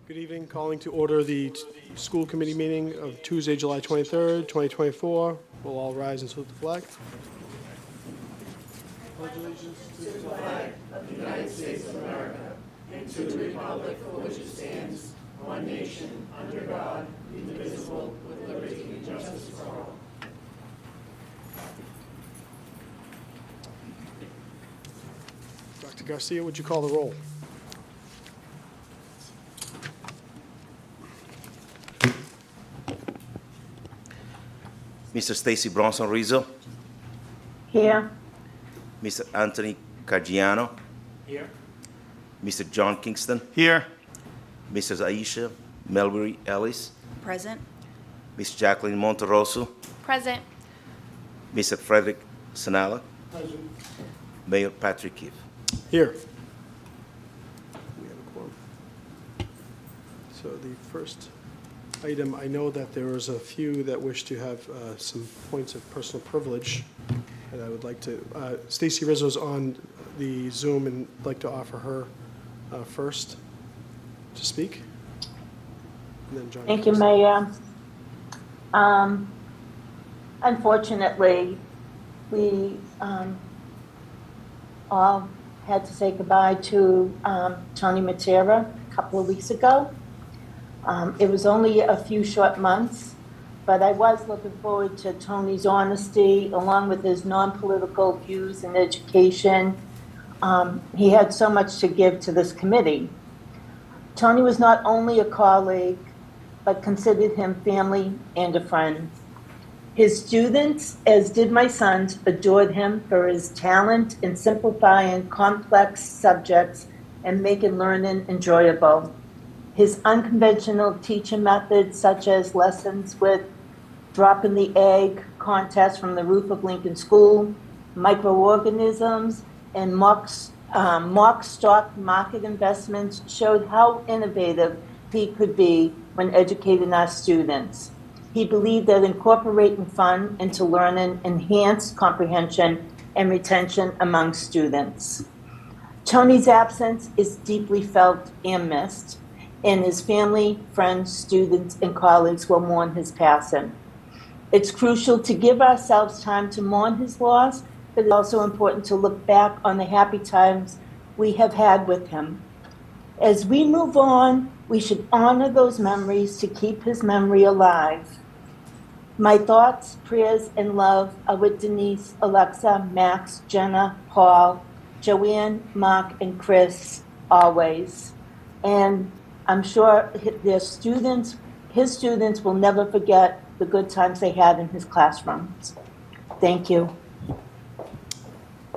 Good evening. Calling to order the school committee meeting of Tuesday, July 23rd, 2024. We'll all rise and salute the flag. Pledge allegiance to the flag of the United States of America and to the republic for which it stands, one nation, under God, indivisible, with liberty and justice for all. Dr. Garcia, would you call the roll? Mr. Stacy Bronson Rizzo. Here. Mr. Anthony Caggiano. Here. Mr. John Kingston. Here. Mrs. Aisha Melbury Ellis. Present. Ms. Jacqueline Monterosso. Present. Mr. Frederick Sanala. Present. Mayor Patrick Keefe. Here. We have a quorum. So the first item, I know that there was a few that wish to have some points of personal privilege, and I would like to, Stacy Rizzo's on the Zoom and I'd like to offer her first to speak. And then John. Thank you, Mayor. Unfortunately, we all had to say goodbye to Tony Matera a couple of weeks ago. It was only a few short months, but I was looking forward to Tony's honesty along with his non-political views in education. He had so much to give to this committee. Tony was not only a colleague, but considered him family and a friend. His students, as did my sons, adored him for his talent in simplifying complex subjects and making learning enjoyable. His unconventional teaching methods, such as lessons with drop in the egg contest from the roof of Lincoln School, microorganisms, and mock stock market investments, showed how innovative he could be when educating our students. He believed that incorporating fun into learning enhanced comprehension and retention among students. Tony's absence is deeply felt and missed, and his family, friends, students, and colleagues will mourn his passing. It's crucial to give ourselves time to mourn his loss, but it's also important to look back on the happy times we have had with him. As we move on, we should honor those memories to keep his memory alive. My thoughts, prayers, and love are with Denise, Alexa, Max, Jenna, Paul, Joanne, Mark, and Chris, always. And I'm sure his students will never forget the good times they had in his classrooms. Thank you.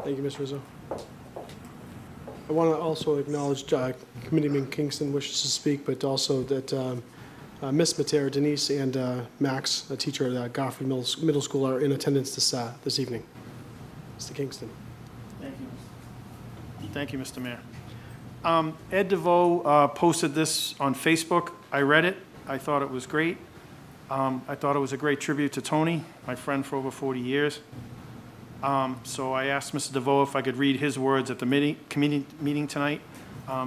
Thank you, Ms. Rizzo. I want to also acknowledge Committeeman Kingston wishes to speak, but also that Ms. Matera, Denise, and Max, a teacher at Goffrey Middle School, are in attendance this evening. Mr. Kingston. Thank you. Thank you, Mr. Mayor. Ed DeVoe posted this on Facebook. I read it. I thought it was great. I thought it was a great tribute to Tony, my friend for over 40 years. So I asked Mr. DeVoe if I could read his words at the committee meeting tonight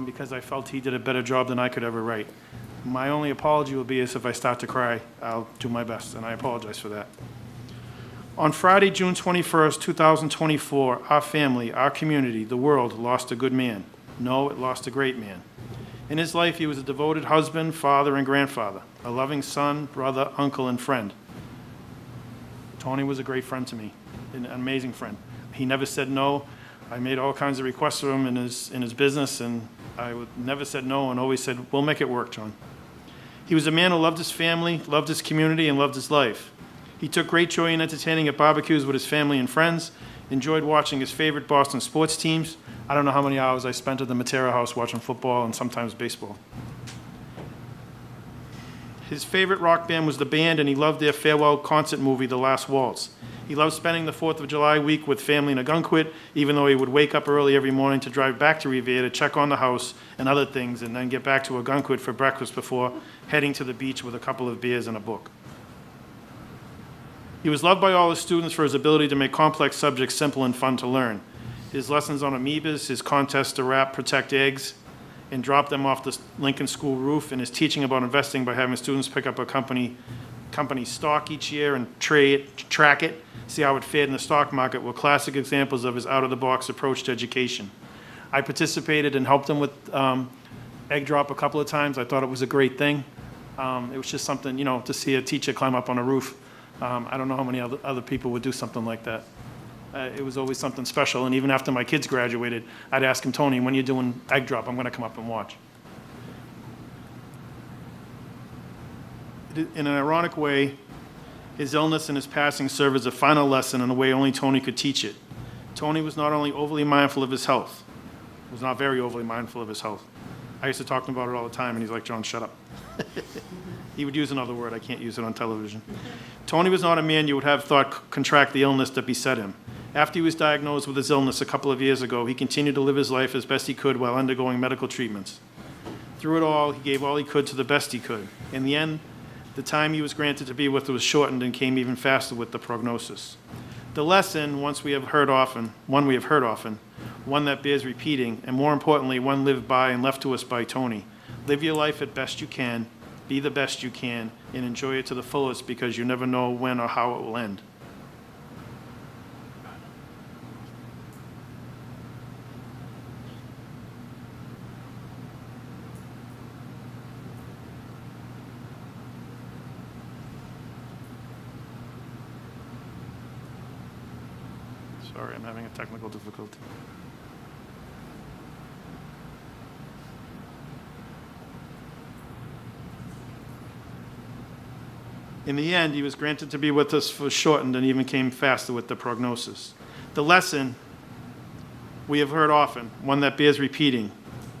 because I felt he did a better job than I could ever write. My only apology will be is if I start to cry, I'll do my best, and I apologize for that. On Friday, June 21st, 2024, our family, our community, the world lost a good man. No, it lost a great man. In his life, he was a devoted husband, father, and grandfather, a loving son, brother, uncle, and friend. Tony was a great friend to me, an amazing friend. He never said no. I made all kinds of requests for him in his business, and I never said no and always said, we'll make it work, John. He was a man who loved his family, loved his community, and loved his life. He took great joy in entertaining at barbecues with his family and friends, enjoyed watching his favorite Boston sports teams. I don't know how many hours I spent at the Matera house watching football and sometimes baseball. His favorite rock band was the Band, and he loved their farewell concert movie, The Last Waltz. He loved spending the 4th of July week with family in Ogunquit, even though he would wake up early every morning to drive back to Revere to check on the house and other things, and then get back to Ogunquit for breakfast before heading to the beach with a couple of beers and a book. He was loved by all his students for his ability to make complex subjects simple and fun to learn. His lessons on amoebas, his contest to protect eggs, and drop them off the Lincoln School roof, and his teaching about investing by having students pick up a company stock each year and track it, see how it fared in the stock market were classic examples of his out-of-the-box approach to education. I participated and helped him with egg drop a couple of times. I thought it was a great thing. It was just something, to see a teacher climb up on a roof. I don't know how many other people would do something like that. It was always something special, and even after my kids graduated, I'd ask him, Tony, when you're doing egg drop, I'm going to come up and watch. In an ironic way, his illness and his passing serve as a final lesson in a way only Tony could teach it. Tony was not only overly mindful of his health, was not very overly mindful of his health. I used to talk to him about it all the time, and he's like, John, shut up. He would use another word. I can't use it on television. Tony was not a man you would have thought contract the illness that beset him. After he was diagnosed with his illness a couple of years ago, he continued to live his life as best he could while undergoing medical treatments. Through it all, he gave all he could to the best he could. In the end, the time he was granted to be with was shortened and came even faster with the prognosis. The lesson, one we have heard often, one that bears repeating, and more importantly, one lived by and left to us by Tony. Live your life at best you can, be the best you can, and enjoy it to the fullest because you never know when or how it will end. Sorry, I'm having a technical difficulty. In the end, he was granted to be with us for shortened and even came faster with the prognosis. The lesson we have heard often, one that bears repeating,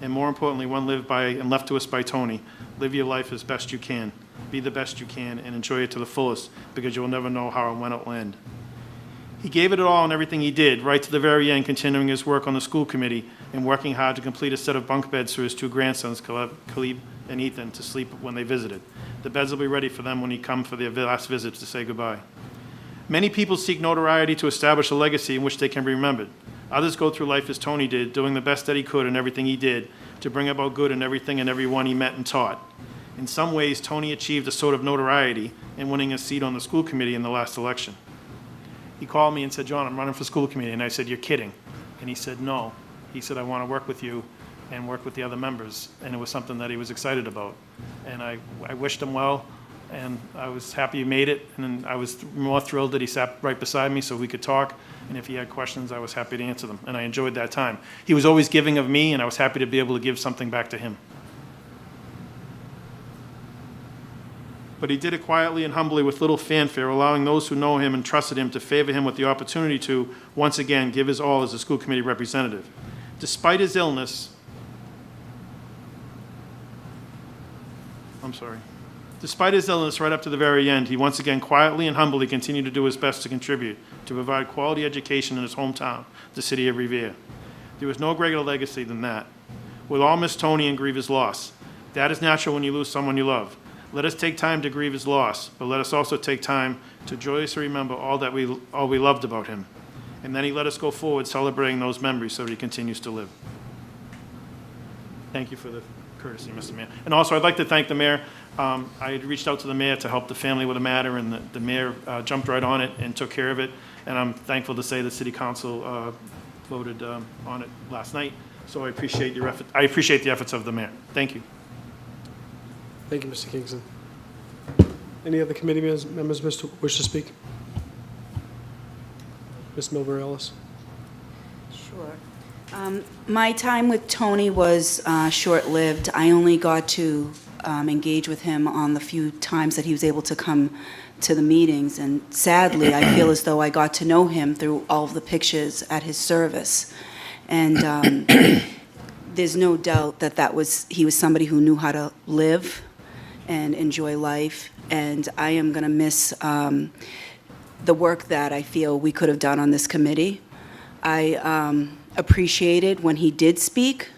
and more importantly, one lived by and left to us by Tony. Live your life as best you can, be the best you can, and enjoy it to the fullest because you'll never know how and when it will end. He gave it all and everything he did, right to the very end, continuing his work on the school committee and working hard to complete a set of bunk beds for his two grandsons, Caleb and Ethan, to sleep when they visited. The beds will be ready for them when he comes for their last visits to say goodbye. Many people seek notoriety to establish a legacy in which they can be remembered. Others go through life as Tony did, doing the best that he could in everything he did to bring about good in everything and everyone he met and taught. In some ways, Tony achieved a sort of notoriety in winning a seat on the school committee in the last election. He called me and said, John, I'm running for school committee. And I said, you're kidding. And he said, no. He said, I want to work with you and work with the other members. And it was something that he was excited about. And I wished him well, and I was happy he made it. And I was more thrilled that he sat right beside me so we could talk. And if he had questions, I was happy to answer them. And I enjoyed that time. He was always giving of me, and I was happy to be able to give something back to him. But he did it quietly and humbly with little fanfare, allowing those who know him and trusted him to favor him with the opportunity to, once again, give his all as a school committee representative. Despite his illness, right up to the very end, he once again quietly and humbly continued to do his best to contribute, to provide quality education in his hometown, the city of Revere. There was no greater legacy than that. We'll all miss Tony and grieve his loss. That is natural when you lose someone you love. Let us take time to grieve his loss, but let us also take time to joyously remember all we loved about him. And then he let us go forward celebrating those memories so that he continues to live. Thank you for the courtesy, Mr. Mayor. And also, I'd like to thank the mayor. I had reached out to the mayor to help the family with a matter, and the mayor jumped right on it and took care of it. And I'm thankful to say the city council voted on it last night. So I appreciate your effort. I appreciate the efforts of the mayor. Thank you. Thank you, Mr. Kingston. Any other committee members wish to speak? Ms. Milbury Ellis. Sure. My time with Tony was short-lived. I only got to engage with him on the few times that he was able to come to the meetings, and sadly, I feel as though I got to know him through all of the pictures at his service. And there's no doubt that he was somebody who knew how to live and enjoy life, and I am going to miss the work that I feel we could have done on this committee. I appreciated when he did speak.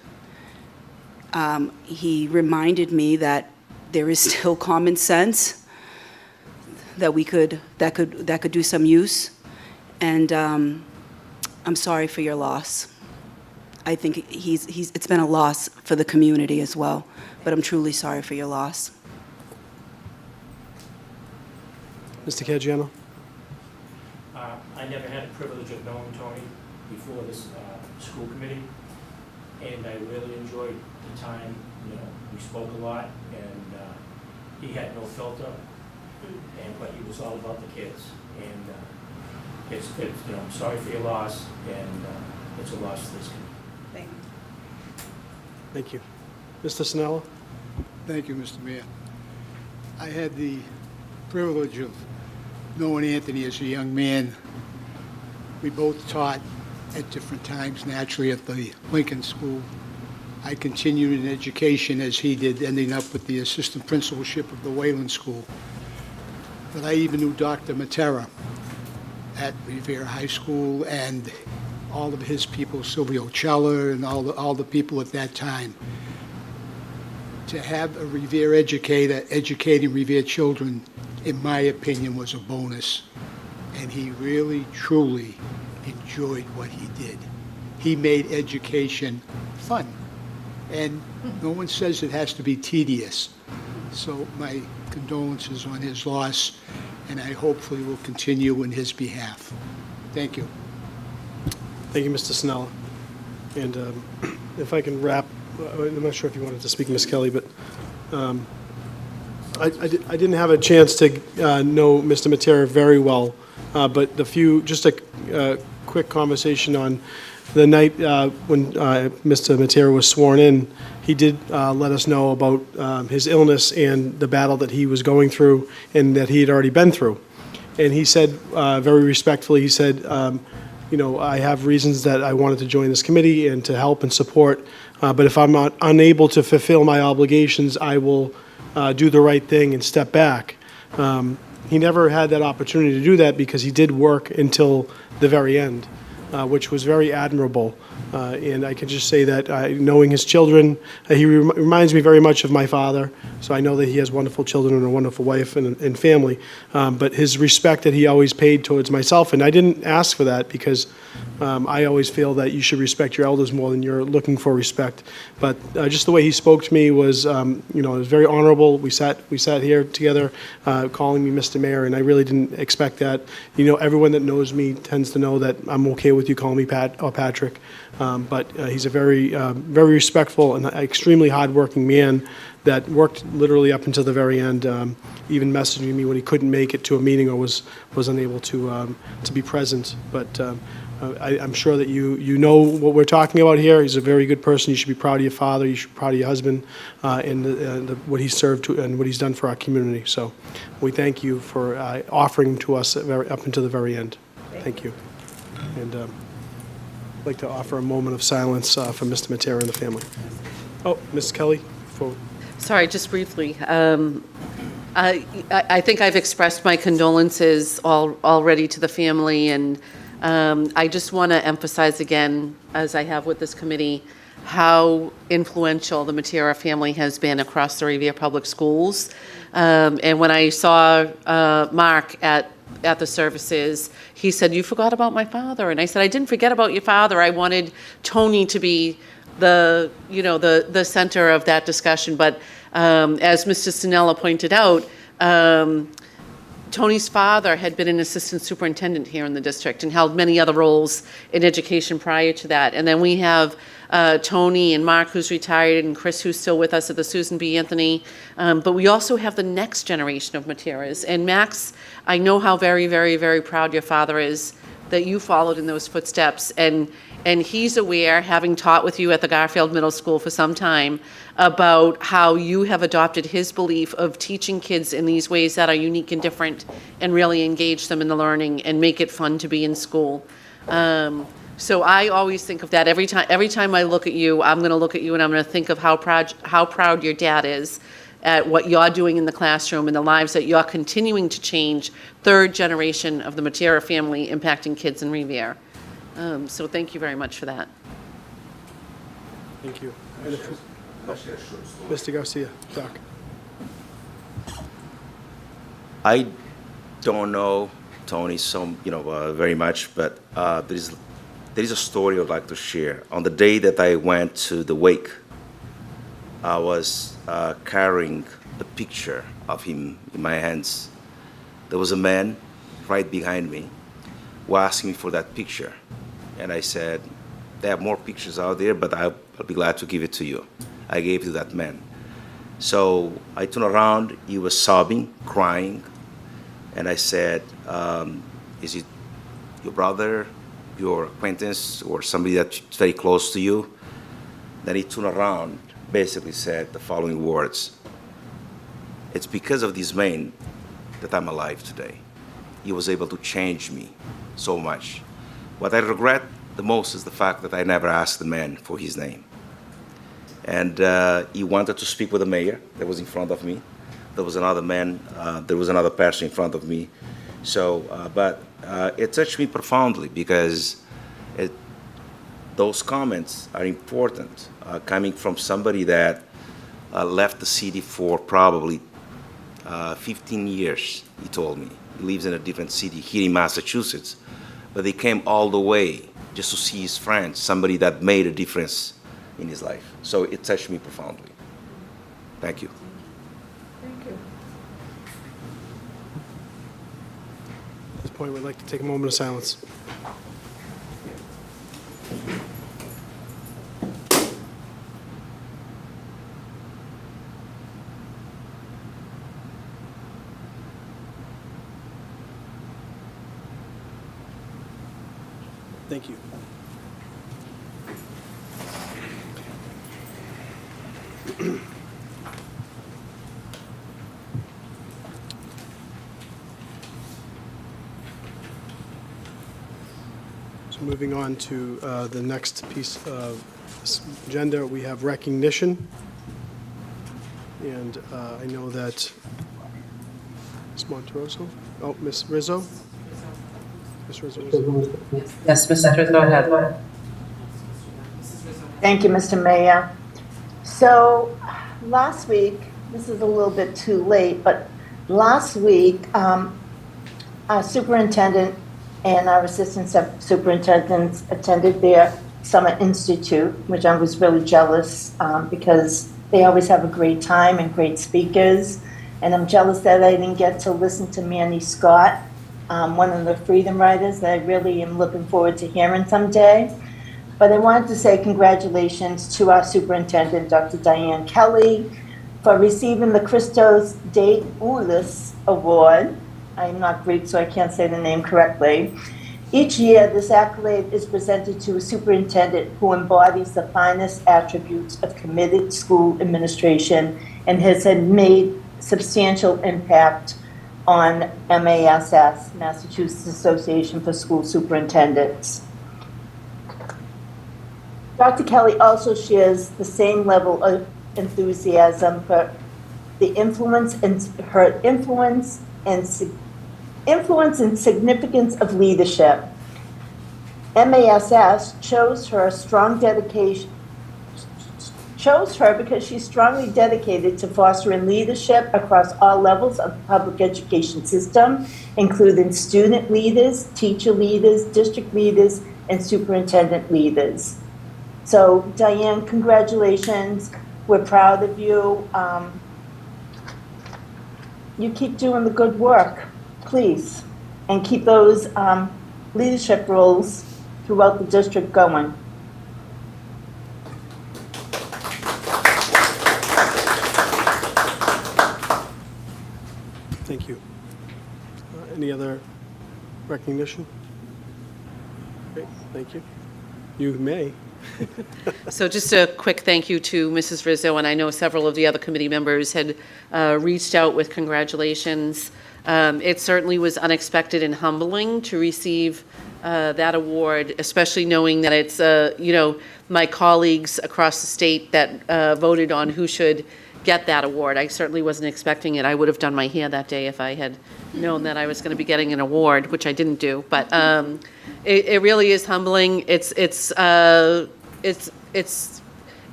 He reminded me that there is still common sense that could do some use, and I'm sorry for your loss. I think it's been a loss for the community as well. But I'm truly sorry for your loss. Mr. Caggiano? I never had the privilege of knowing Tony before this school committee, and I really enjoyed the time. You know, we spoke a lot, and he had no filter, but he was all about the kids. And it's you know, I'm sorry for your loss, and it's a loss to this community. Thank you. Mr. Sinella? Thank you, Mr. Mayor. I had the privilege of knowing Anthony as a young man. We both taught at different times, naturally, at the Lincoln School. I continued in education as he did, ending up with the assistant principalship of the Wayland School. But I even knew Dr. Matera at Revere High School, and all of his people, Silvio Cella, and all the people at that time. To have a Revere educator educating Revere children, in my opinion, was a bonus. And he really, truly enjoyed what he did. He made education fun. And no one says it has to be tedious. So my condolences on his loss, and I hopefully will continue in his behalf. Thank you. Thank you, Mr. Sinella. And if I can wrap, I'm not sure if you wanted to speak, Ms. Kelly, but I didn't have a chance to know Mr. Matera very well, but just a quick conversation on the night when Mr. Matera was sworn in. He did let us know about his illness and the battle that he was going through and that he had already been through. And he said, very respectfully, he said, you know, I have reasons that I wanted to join this committee and to help and support, but if I'm not unable to fulfill my obligations, I will do the right thing and step back. He never had that opportunity to do that because he did work until the very end, which was very admirable. And I can just say that knowing his children, he reminds me very much of my father. So I know that he has wonderful children and a wonderful wife and family. But his respect that he always paid towards myself, and I didn't ask for that because I always feel that you should respect your elders more than you're looking for respect. But just the way he spoke to me was, you know, it was very honorable. We sat here together, calling me Mr. Mayor, and I really didn't expect that. You know, everyone that knows me tends to know that I'm okay with you calling me Pat or Patrick. But he's a very respectful and extremely hardworking man that worked literally up until the very end, even messaging me when he couldn't make it to a meeting or was unable to be present. But I'm sure that you know what we're talking about here. He's a very good person. You should be proud of your father. You should be proud of your husband and what he served to and what he's done for our community. So we thank you for offering to us up until the very end. Thank you. And I'd like to offer a moment of silence for Mr. Matera and the family. Oh, Ms. Kelly? Sorry, just briefly. I think I've expressed my condolences already to the family, and I just want to emphasize again, as I have with this committee, how influential the Matera family has been across the Revere Public Schools. And when I saw Mark at the services, he said, "You forgot about my father." And I said, "I didn't forget about your father. I wanted Tony to be the center of that discussion." But as Mr. Sinella pointed out, Tony's father had been an assistant superintendent here in the district and held many other roles in education prior to that. And then we have Tony and Mark, who's retired, and Chris, who's still with us at the Susan B. Anthony. But we also have the next generation of Materas. And Max, I know how very, very, very proud your father is that you followed in those footsteps. And he's aware, having taught with you at the Garfield Middle School for some time, about how you have adopted his belief of teaching kids in these ways that are unique and different and really engage them in the learning and make it fun to be in school. So I always think of that every time I look at you. I'm going to look at you and I'm going to think of how proud your dad is at what you're doing in the classroom and the lives that you're continuing to change. Third generation of the Matera family impacting kids in Revere. So thank you very much for that. Thank you. Mr. Garcia, Doc. I don't know Tony very much, but there is a story I'd like to share. On the day that I went to the wake, I was carrying a picture of him in my hands. There was a man right behind me who asked me for that picture. And I said, there are more pictures out there, but I'll be glad to give it to you. I gave it to that man. So I turned around, he was sobbing, crying, and I said, is it your brother, your acquaintance, or somebody that's very close to you? Then he turned around, basically said the following words: it's because of this man that I'm alive today. He was able to change me so much. What I regret the most is the fact that I never asked the man for his name. And he wanted to speak with the mayor that was in front of me. There was another man, there was another person in front of me. So, but it touched me profoundly because those comments are important, coming from somebody that left the city for probably 15 years, he told me. He lives in a different city here in Massachusetts, but he came all the way just to see his friends, somebody that made a difference in his life. So it touched me profoundly. Thank you. At this point, we'd like to take a moment of silence. Thank you. So moving on to the next piece of this agenda, we have recognition. And I know that Ms. Monterosso, oh, Ms. Rizzo? Ms. Rizzo. Yes, Ms. Rizzo, go ahead. Thank you, Mr. Mayor. So last week, this is a little bit too late, but last week, our superintendent and our assistant superintendents attended their summer institute, which I was really jealous because they always have a great time and great speakers. And I'm jealous that I didn't get to listen to Manny Scott, one of the freedom riders that I really am looking forward to hearing someday. But I wanted to say congratulations to our superintendent, Dr. Diane Kelly, for receiving the Christos de Oulis Award. I'm not Greek, so I can't say the name correctly. Each year, this accolade is presented to a superintendent who embodies the finest attributes of committed school administration and has had made substantial impact on MASS, Massachusetts Association for School Superintendents. Dr. Kelly also shares the same level of enthusiasm for the influence and significance of leadership. MASS chose her because she's strongly dedicated to fostering leadership across all levels of the public education system, including student leaders, teacher leaders, district leaders, and superintendent leaders. So, Diane, congratulations. We're proud of you. You keep doing the good work, please, and keep those leadership roles throughout the district going. Thank you. Any other recognition? Great, thank you. You may. So just a quick thank you to Mrs. Rizzo, and I know several of the other committee members had reached out with congratulations. It certainly was unexpected and humbling to receive that award, especially knowing that it's, my colleagues across the state that voted on who should get that award. I certainly wasn't expecting it. I would have done my hair that day if I had known that I was going to be getting an award, which I didn't do. But it really is humbling. It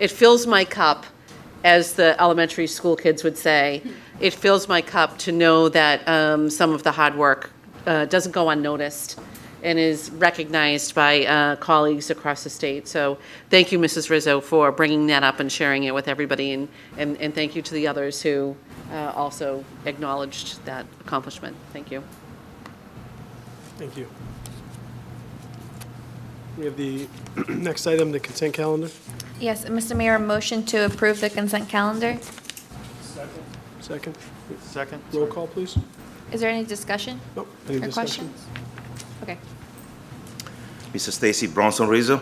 fills my cup, as the elementary school kids would say. It fills my cup to know that some of the hard work doesn't go unnoticed, and is recognized by colleagues across the state. So thank you, Mrs. Rizzo, for bringing that up and sharing it with everybody, and thank you to the others who also acknowledged that accomplishment. Thank you. Thank you. We have the next item, the consent calendar. Yes, Mr. Mayor, a motion to approve the consent calendar. Second. Second? Roll call, please. Is there any discussion Nope. Any or discussion? questions? Okay. Mr. Stacy Bronson Rizzo,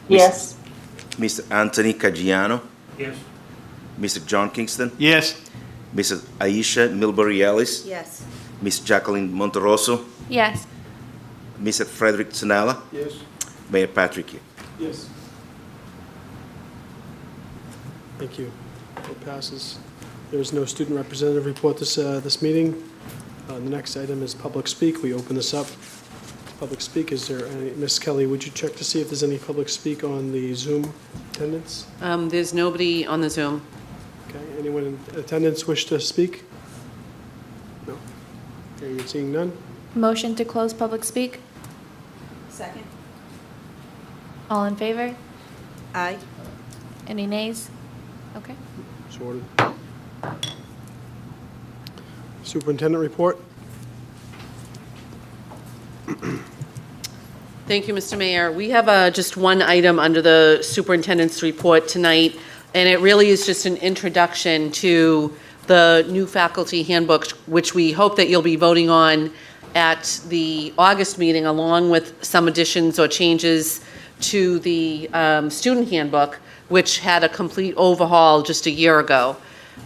Yes. Mr. Anthony Caggiano, Yes. Mr. John Kingston, Yes. Mrs. Aisha Milbury Ellis, Yes. Miss Jacqueline Monterosso, Yes. Mr. Frederick Sinella, Yes. Mayor Patrick. Yes. Thank you. It passes. There is no student representative report this meeting. The next item is public speak. We open this up. Public speak, is there any, Ms. Kelly, would you check to see if there's any public speak on the Zoom attendance? There's nobody on the Zoom. Okay, anyone in attendance wish to speak? No. Hearing and seeing none? Motion to close public speak. Second? All in favor? Aye. Any nays? Okay. So ordered. Superintendent report? Thank you, Mr. Mayor. We have just one item under the superintendent's report tonight, and it really is just an introduction to the new faculty handbook, which we hope that you'll be voting on at the August meeting, along with some additions or changes to the student handbook, which had a complete overhaul just a year ago.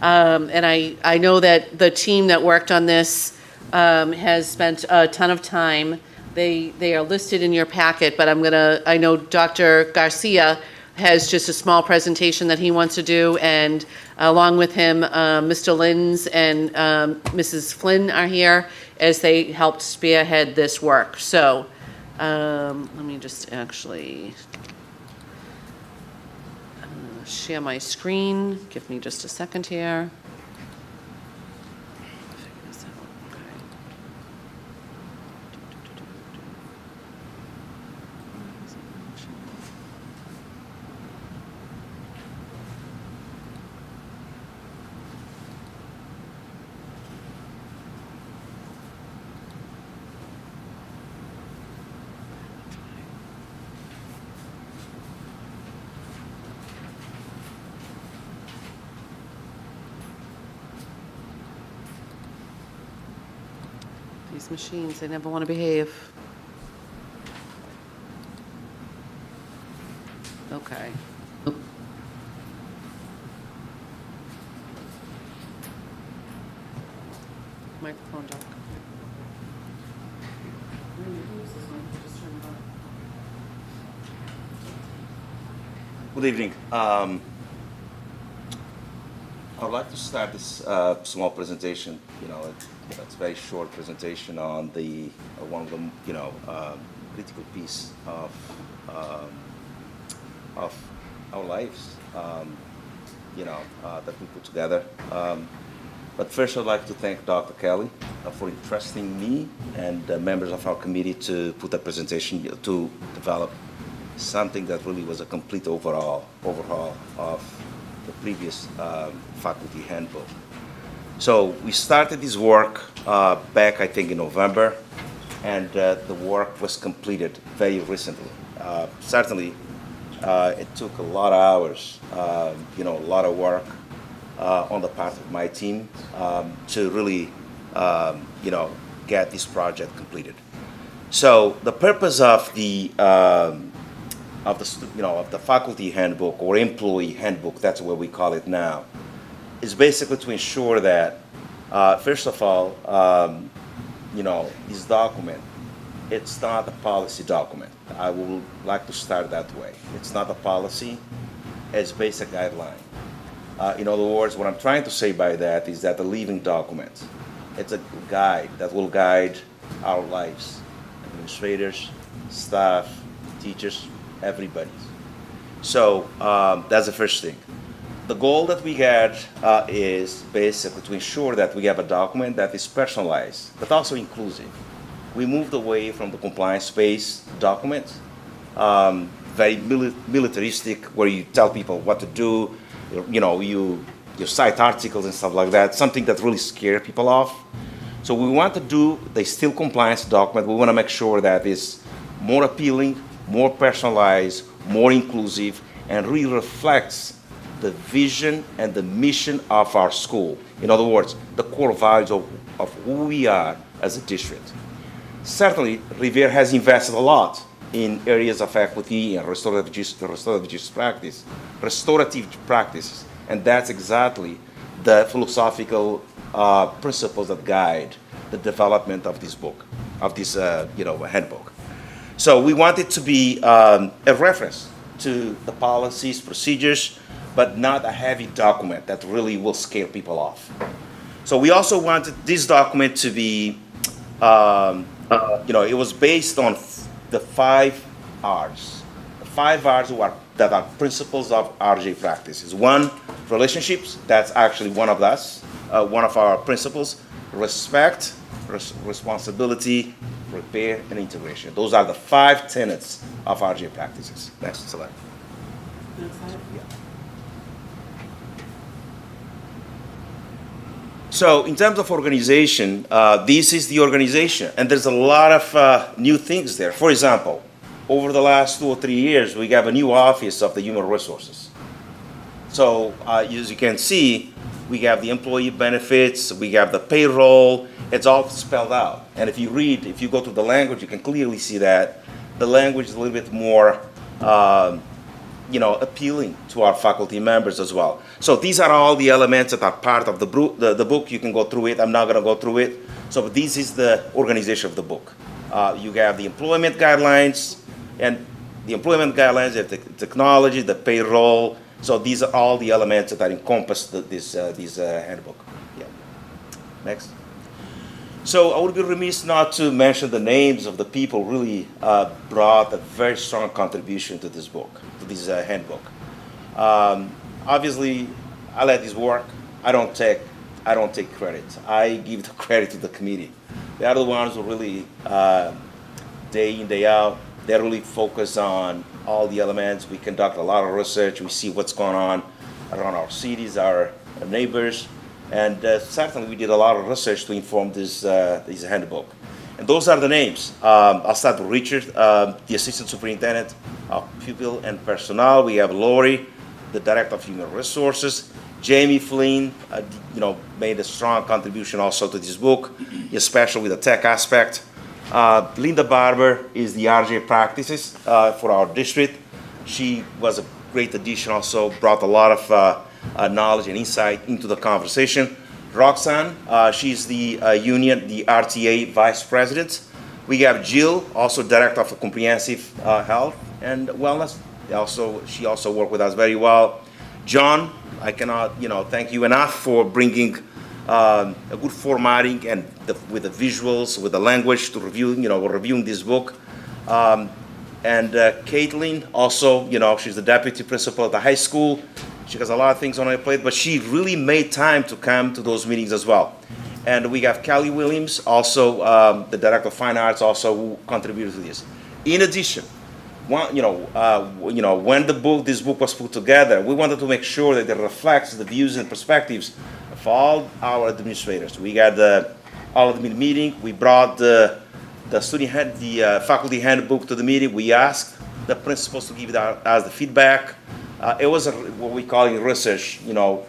And I know that the team that worked on this has spent a ton of time. They are listed in your packet, but I know Dr. Garcia has just a small presentation that he wants to do, and along with him, Mr. Linz and Mrs. Flynn are here as they helped spearhead this work. So let me just actually share my screen. Give me just a second here. Figure this out. Okay. These machines, they never want to behave. Okay. Microphone dock. Good evening. I'd like to start this small presentation. It's a very short presentation on the one of the critical piece of our lives. That we put together. But first, I'd like to thank Dr. Kelly for entrusting me and members of our committee to put that presentation to develop something that really was a complete overhaul of the previous faculty handbook. So we started this work back, I think, in November, and the work was completed very recently. Certainly, it took a lot of hours, a lot of work on the part of my team to really, get this project completed. So the purpose of the faculty handbook or employee handbook, that's what we call it now, is basically to ensure that, first of all, this document, it's not a policy document. I would like to start that way. It's not a policy, it's basic guideline. In other words, what I'm trying to say by that is that a living document, it's a guide that will guide our lives, administrators, staff, teachers, everybody. So that's the first thing. The goal that we had is basically to ensure that we have a document that is personalized, but also inclusive. We moved away from the compliance-based document, very militaristic, where you tell people what to do, you cite articles and stuff like that, something that really scares people off. So we want to do the still compliance document. We want to make sure that it's more appealing, more personalized, more inclusive, and really reflects the vision and the mission of our school. In other words, the core values of who we are as a district. Certainly, Revere has invested a lot in areas of equity and restorative practices, and that's exactly the philosophical principles that guide the development of this book, of this handbook. So we want it to be a reference to the policies, procedures, but not a heavy document that really will scare people off. So we also wanted this document to be, it was based on the 5 R's. The 5 R's that are principles of RJ practices. 1, relationships. That's actually one of us, one of our principles. Respect, responsibility, repair, and integration. Those are the 5 tenets of RJ practices. Next slide. Yeah. So in terms of organization, this is the organization, and there's a lot of new things there. For example, over the last 2 or 3 years, we have a new office of the human resources. So as you can see, we have the employee benefits, we have the payroll, it's all spelled out. And if you go to the language, you can clearly see that the language is a little bit more appealing to our faculty members as well. So these are all the elements that are part of the book. You can go through it. I'm not going to go through it. So this is the organization of the book. You have the employment guidelines, and the employment guidelines have the technology, the payroll. So these are all the elements that encompass this handbook. Yeah. Next. So I would be remiss not to mention the names of the people who really brought a very strong contribution to this book, to this handbook. Obviously, I let this work. I don't take credit. I give the credit to the committee. They are the ones who really, day in, day out, they really focus on all the elements. We conduct a lot of research. We see what's going on around our cities, our neighbors. And certainly we did a lot of research to inform this handbook. And those are the names. I'll start with Richard, the Assistant Superintendent of Pupil and Personnel. We have Lori, the Director of Human Resources. Jamie Flynn, made a strong contribution also to this book, especially with the tech aspect. Linda Barber is the RJ Practices for our district. She was a great addition, also brought a lot of knowledge and insight into the conversation. Roxanne, she's the union, the RTA Vice President. We have Jill, also Director of Comprehensive Health and Wellness. She also worked with us very well. John, I cannot thank you enough for bringing a good formatting and with the visuals, with the language to reviewing this book. And Caitlin, also, she's the deputy principal at the high school. She has a lot of things on her plate, but she really made time to come to those meetings as well. And we have Kelly Williams, also the Director of Fine Arts, also who contributed to this. In addition, when this book was put together, we wanted to make sure that it reflects the views and perspectives of all our administrators. We got all of the meeting. We brought the faculty handbook to the meeting. We asked the principals to give us the feedback. It was what we call in research, we call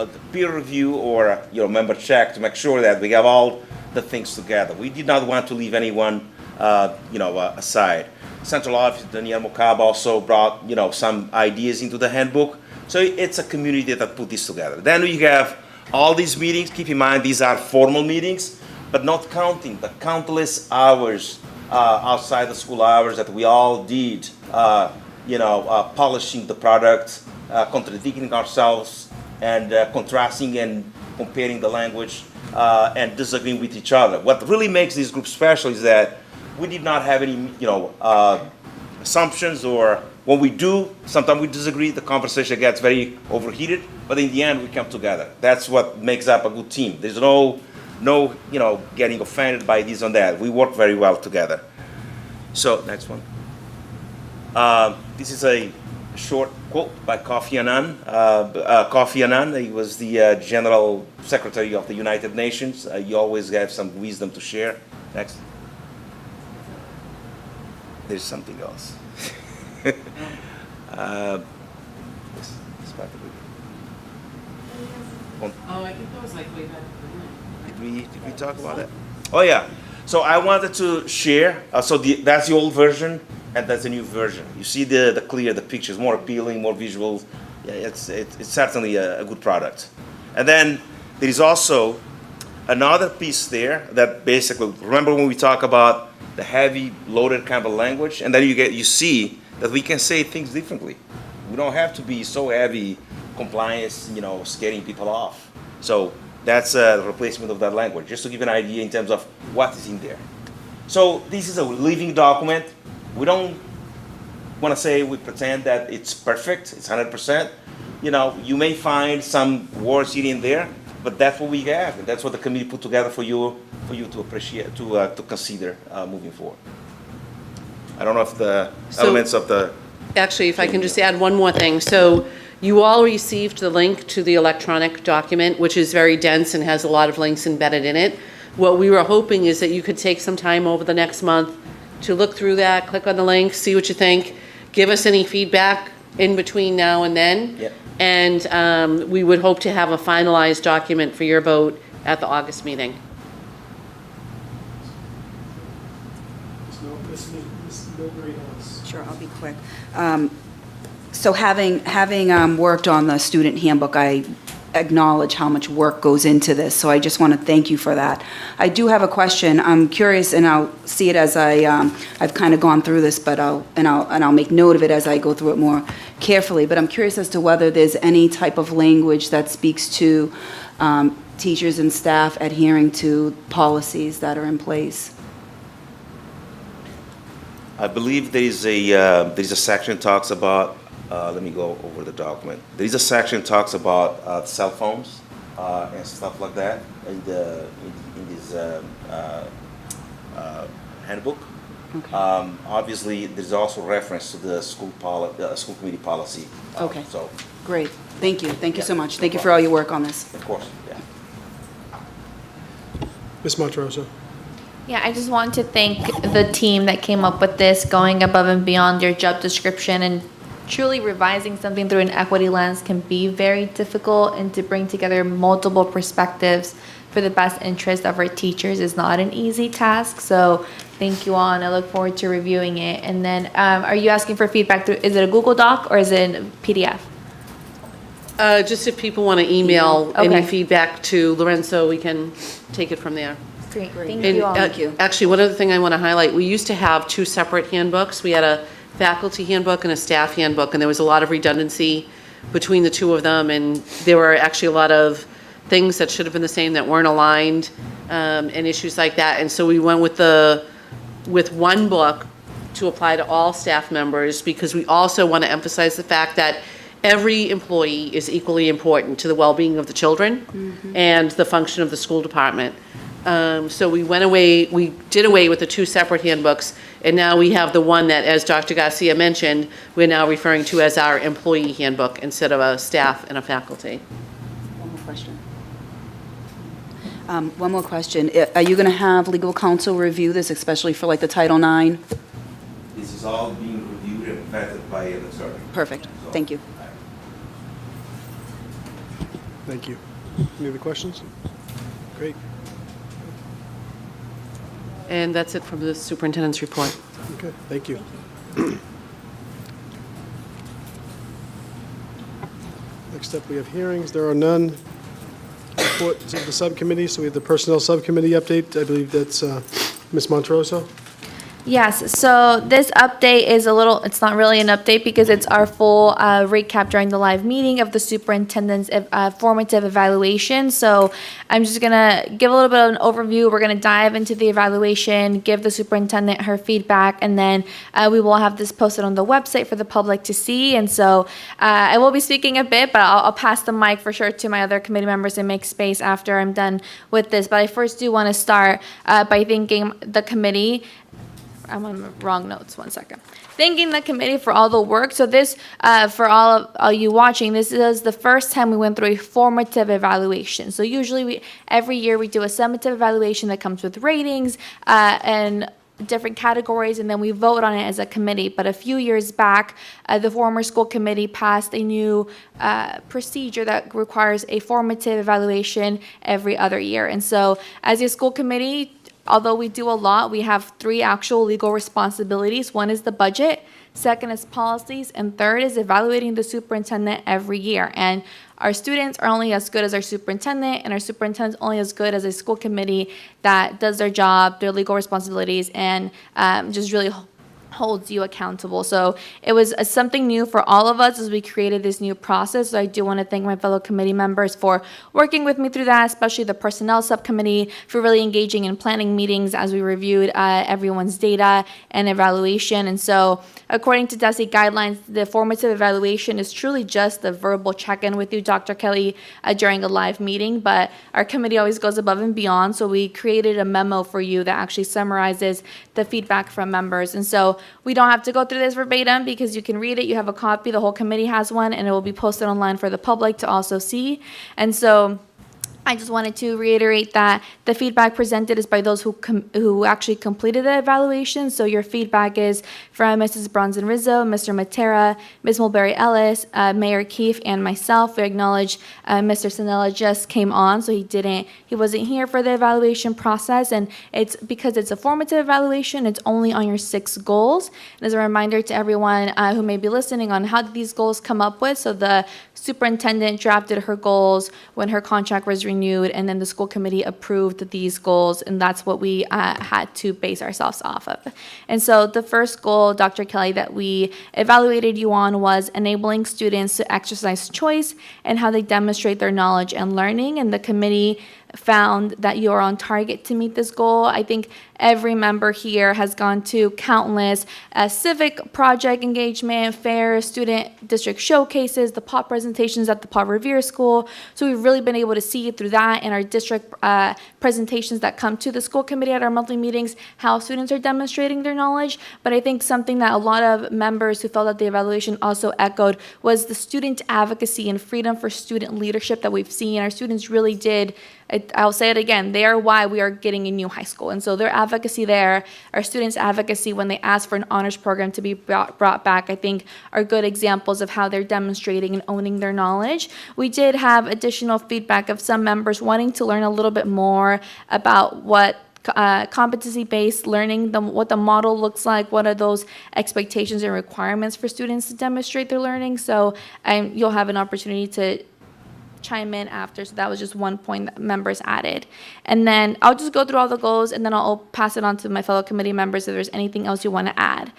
it the peer review or member check to make sure that we have all the things together. We did not want to leave anyone aside. Central Office, Daniel Mokab also brought some ideas into the handbook. So it's a community that put this together. Then we have all these meetings. Keep in mind these are formal meetings, but not counting the countless hours outside the school hours that we all did. Polishing the product, contradicting ourselves, and contrasting and comparing the language, and disagreeing with each other. What really makes this group special is that we did not have any, assumptions or when we do, sometimes we disagree, the conversation gets very overheated, but in the end, we come together. That's what makes up a good team. There's no, getting offended by this and that. We work very well together. So, next one. This is a short quote by Kofi Annan. Kofi Annan, he was the General Secretary of the United Nations. You always have some wisdom to share. Next. There's something else. This part of it. Oh, I think that was like way back. Did we talk about it? Oh yeah. So I wanted to share. That's the old version, and that's the new version. You see the picture is more appealing, more visual. Yeah, it's certainly a good product. And then there is also another piece there that basically, remember when we talk about the heavy loaded kind of language, and then you see that we can say things differently. We don't have to be so heavy compliance, scaring people off. So that's a replacement of that language, just to give an idea in terms of what is in there. So this is a living document. We don't want to say we pretend that it's perfect, it's 100%. You may find some words here and there, but that's what we have, and that's what the committee put together for you to appreciate, to consider moving forward. I don't know if the elements of the... Actually, if I can just add one more thing. So you all received the link to the electronic document, which is very dense and has a lot of links embedded in it. What we were hoping is that you could take some time over the next month to look through that, click on the link, see what you think, give us any feedback in between now and then. Yep. And we would hope to have a finalized document for your vote at the August meeting. Sure, I'll be quick. So having worked on the student handbook, I acknowledge how much work goes into this, so I just want to thank you for that. I do have a question. I'm curious, and I'll see it as I've kind of gone through this, but I'll make note of it as I go through it more carefully. But I'm curious as to whether there's any type of language that speaks to teachers and staff adhering to policies that are in place. I believe there's a section talks about, let me go over the document. There's a section talks about cell phones and stuff like that in this handbook. Okay. Obviously, there's also reference to the school committee policy. Okay. So, Great. Thank you. Thank you so Yeah. much. Thank you for all your work on this. of course, yeah. Ms. Monterosso? Yeah, I just want to thank the team that came up with this, going above and beyond your job description, and truly revising something through an equity lens can be very difficult, and to bring together multiple perspectives for the best interest of our teachers is not an easy task. So thank you all, and I look forward to reviewing it. And then are you asking for feedback through, is it a Google Doc or is it a PDF? Just if people want to email any Okay. feedback to Lorenzo, we can take it from there. Great, thank And, you all. Thank you. Actually, one other thing I want to highlight, we used to have two separate handbooks. We had a faculty handbook and a staff handbook, and there was a lot of redundancy between the two of them, and there were actually a lot of things that should have been the same that weren't aligned, and issues like that. And so we went with one book to apply to all staff members, because we also want to emphasize the fact that every employee is equally important to the well-being of the children and the function of the school department. So we did away with the two separate handbooks, and now we have the one that, as Dr. Garcia mentioned, we're now referring to as our employee handbook instead of a staff and a faculty. One more question. One more question. Are you going to have legal counsel review this, especially for like the Title IX? This is all being reviewed and vetted by an attorney. Perfect. Thank you. Thank you. Any other questions? Great. And that's it from the superintendent's report. Okay, thank you. Next up, we have hearings. There are none. Reports of the subcommittee, so we have the Personnel Subcommittee update. I believe that's Ms. Monterosso. Yes, so this update is it's not really an update because it's our full recap during the live meeting of the superintendent's formative evaluation. So I'm just gonna give a little bit of an overview. We're gonna dive into the evaluation, give the superintendent her feedback, and then we will have this posted on the website for the public to see. And so I will be speaking a bit, but I'll pass the mic for sure to my other committee members and make space after I'm done with this. But I first do want to start by thanking the committee. I'm on the wrong notes, one second. Thanking the committee for all the work. So this, for all you watching, this is the first time we went through a formative evaluation. So usually every year we do a summative evaluation that comes with ratings and different categories, and then we vote on it as a committee. But a few years back, the former school committee passed a new procedure that requires a formative evaluation every other year. And so as a school committee, although we do a lot, we have 3 actual legal responsibilities. One is the budget, second is policies, and third is evaluating the superintendent every year. And our students are only as good as our superintendent, and our superintendent's only as good as a school committee that does their job, their legal responsibilities, and just really holds you accountable. So it was something new for all of us as we created this new process. So I do want to thank my fellow committee members for working with me through that, especially the personnel subcommittee for really engaging in planning meetings as we reviewed everyone's data and evaluation. And so according to DESE guidelines, the formative evaluation is truly just a verbal check-in with you, Dr. Kelly, during a live meeting, but our committee always goes above and beyond. So we created a memo for you that actually summarizes the feedback from members. And so we don't have to go through this verbatim because you can read it. You have a copy. The whole committee has one, and it will be posted online for the public to also see. And so I just wanted to reiterate that the feedback presented is by those who actually completed the evaluation. So your feedback is from Mrs. Bronson Rizzo, Mr. Matera, Ms. Mulberry Ellis, Mayor Keefe, and myself. We acknowledge Mr. Sanella just came on, so he wasn't here for the evaluation process. And it's because it's a formative evaluation, it's only on your 6 goals. And as a reminder to everyone who may be listening on how did these goals come up with. So the superintendent drafted her goals when her contract was renewed, and then the school committee approved these goals, and that's what we had to base ourselves off of. And so the first goal, Dr. Kelly, that we evaluated you on was enabling students to exercise choice and how they demonstrate their knowledge and learning, and the committee found that you are on target to meet this goal. I think every member here has gone to countless civic project engagement, fairs, student district showcases, the POP presentations at the Revere School. So we've really been able to see through that and our district presentations that come to the school committee at our monthly meetings, how students are demonstrating their knowledge. But I think something that a lot of members who felt that the evaluation also echoed was the student advocacy and freedom for student leadership that we've seen. Our students really did, I'll say it again, they are why we are getting a new high school. And so their advocacy there, our students' advocacy when they ask for an honors program to be brought back, I think are good examples of how they're demonstrating and owning their knowledge. We did have additional feedback of some members wanting to learn a little bit more about what competency-based learning, what the model looks like, what are those expectations and requirements for students to demonstrate their learning. So you'll have an opportunity to chime in after. So that was just one point that members added. And then I'll just go through all the goals, and then I'll pass it on to my fellow committee members if there's anything else you want to add.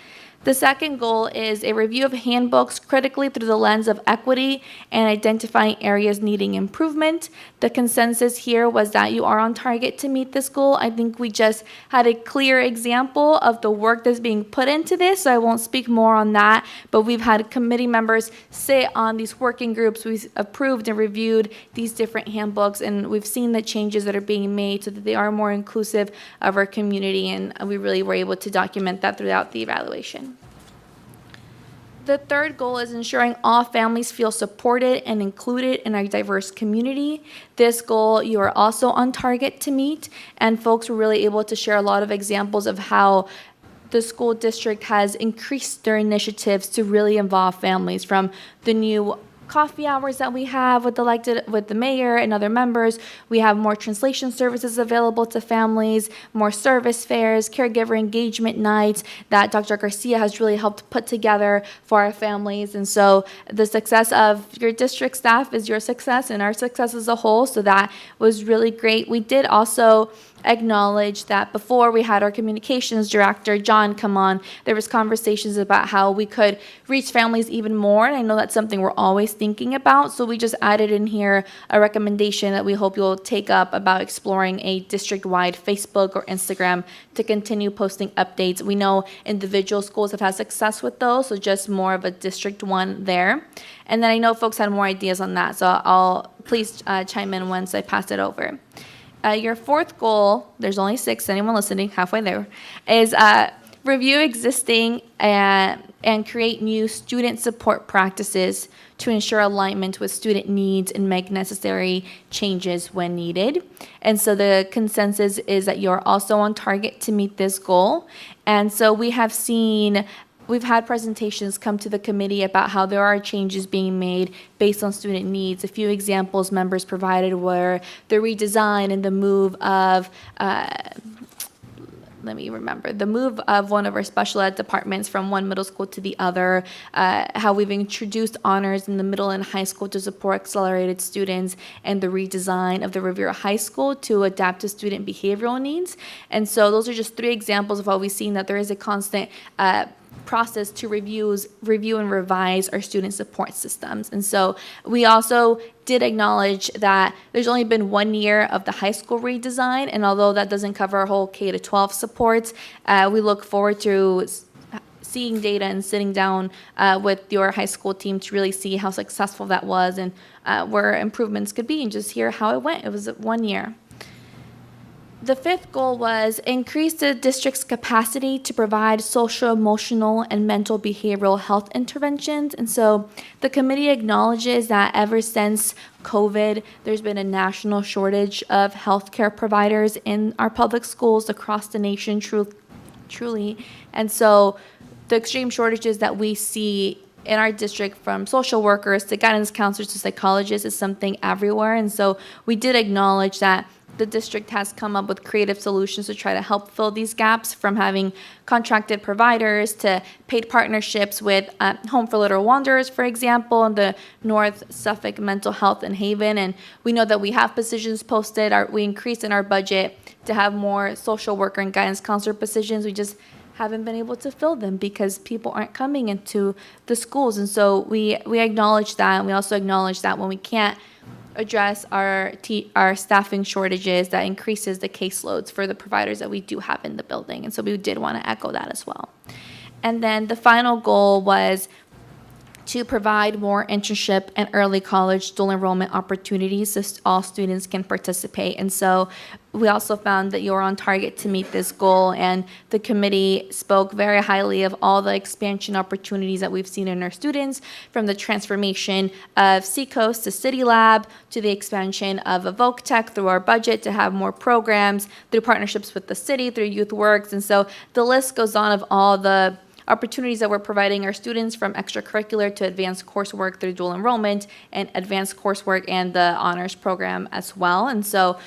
The second goal is a review of handbooks critically through the lens of equity and identifying areas needing improvement. The consensus here was that you are on target to meet this goal. I think we just had a clear example of the work that's being put into this, so I won't speak more on that, but we've had committee members sit on these working groups. We've approved and reviewed these different handbooks, and we've seen the changes that are being made so that they are more inclusive of our community, and we really were able to document that throughout the evaluation. The third goal is ensuring all families feel supported and included in our diverse community. This goal you are also on target to meet, and folks were really able to share a lot of examples of how the school district has increased their initiatives to really involve families, from the new coffee hours that we have with the mayor and other members. We have more translation services available to families, more service fairs, caregiver engagement nights that Dr. Garcia has really helped put together for our families. And so the success of your district staff is your success and our success as a whole. So that was really great. We did also acknowledge that before we had our communications director, John, come on, there was conversations about how we could reach families even more. And I know that's something we're always thinking about. So we just added in here a recommendation that we hope you'll take up about exploring a district-wide Facebook or Instagram to continue posting updates. We know individual schools have had success with those, so just more of a district one there. And then I know folks had more ideas on that, so I'll please chime in once I pass it over. Your fourth goal, there's only 6, anyone listening, halfway there, is review existing and create new student support practices to ensure alignment with student needs and make necessary changes when needed. And so the consensus is that you're also on target to meet this goal. And so we've had presentations come to the committee about how there are changes being made based on student needs. A few examples members provided were the redesign and the move of one of our special ed departments from one middle school to the other, how we've introduced honors in the middle and high school to support accelerated students, and the redesign of the Revere High School to adapt to student behavioral needs. And so those are just 3 examples of how we've seen that there is a constant process to review and revise our student support systems. And so we also did acknowledge that there's only been 1 year of the high school redesign, and although that doesn't cover our whole K-12 supports, we look forward to seeing data and sitting down with your high school team to really see how successful that was and where improvements could be, and just hear how it went. It was 1 year. The 5th goal was increase the district's capacity to provide social, emotional, and mental behavioral health interventions. And so the committee acknowledges that ever since COVID, there's been a national shortage of healthcare providers in our public schools across the nation, truly. And so the extreme shortages that we see in our district, from social workers to guidance counselors to psychologists, is something everywhere. And so we did acknowledge that the district has come up with creative solutions to try to help fill these gaps, from having contracted providers to paid partnerships with Home for Little Wanderers, for example, in the North Suffolk Mental Health in Haven. And we know that we have positions posted. We increased in our budget to have more social worker and guidance counselor positions. We just haven't been able to fill them because people aren't coming into the schools. And so we acknowledge that, and we also acknowledge that when we can't address our staffing shortages, that increases the caseloads for the providers that we do have in the building. And so we did want to echo that as well. And then the final goal was to provide more internship and early college dual enrollment opportunities so all students can participate. And so we also found that you're on target to meet this goal, and the committee spoke very highly of all the expansion opportunities that we've seen in our students, from the transformation of Seacoast to City Lab, to the expansion of Evoke Tech through our budget to have more programs, through partnerships with the city, through Youth Works. And so the list goes on of all the opportunities that we're providing our students, from extracurricular to advanced coursework through dual enrollment, and advanced coursework and the honors program as well. And so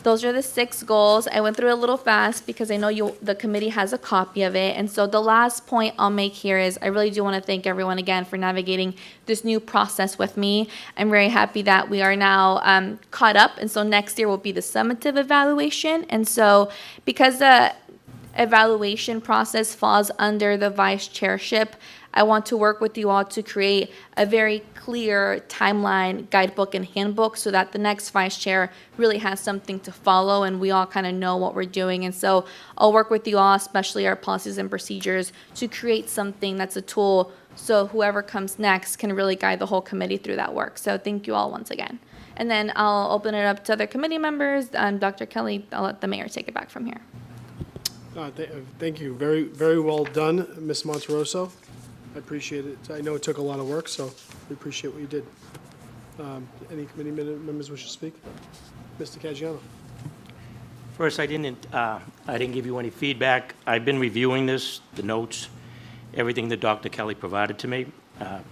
those are the 6 goals. I went through it a little fast because I know the committee has a copy of it. And so the last point I'll make here is I really do want to thank everyone again for navigating this new process with me. I'm very happy that we are now caught up. And so next year will be the summative evaluation. And so because the evaluation process falls under the vice chairship, I want to work with you all to create a very clear timeline, guidebook, and handbook so that the next vice chair really has something to follow and we all kind of know what we're doing. And so I'll work with you all, especially our policies and procedures, to create something that's a tool so whoever comes next can really guide the whole committee through that work. So thank you all once again. And then I'll open it up to other committee members. Dr. Kelly, I'll let the mayor take it back from here. Thank you. Very, very well done, Ms. Monterosso. I appreciate it. I know it took a lot of work, so we appreciate what you did. Any committee members wish to speak? Mr. Caggiano. First, I didn't give you any feedback. I've been reviewing this, the notes, everything that Dr. Kelly provided to me,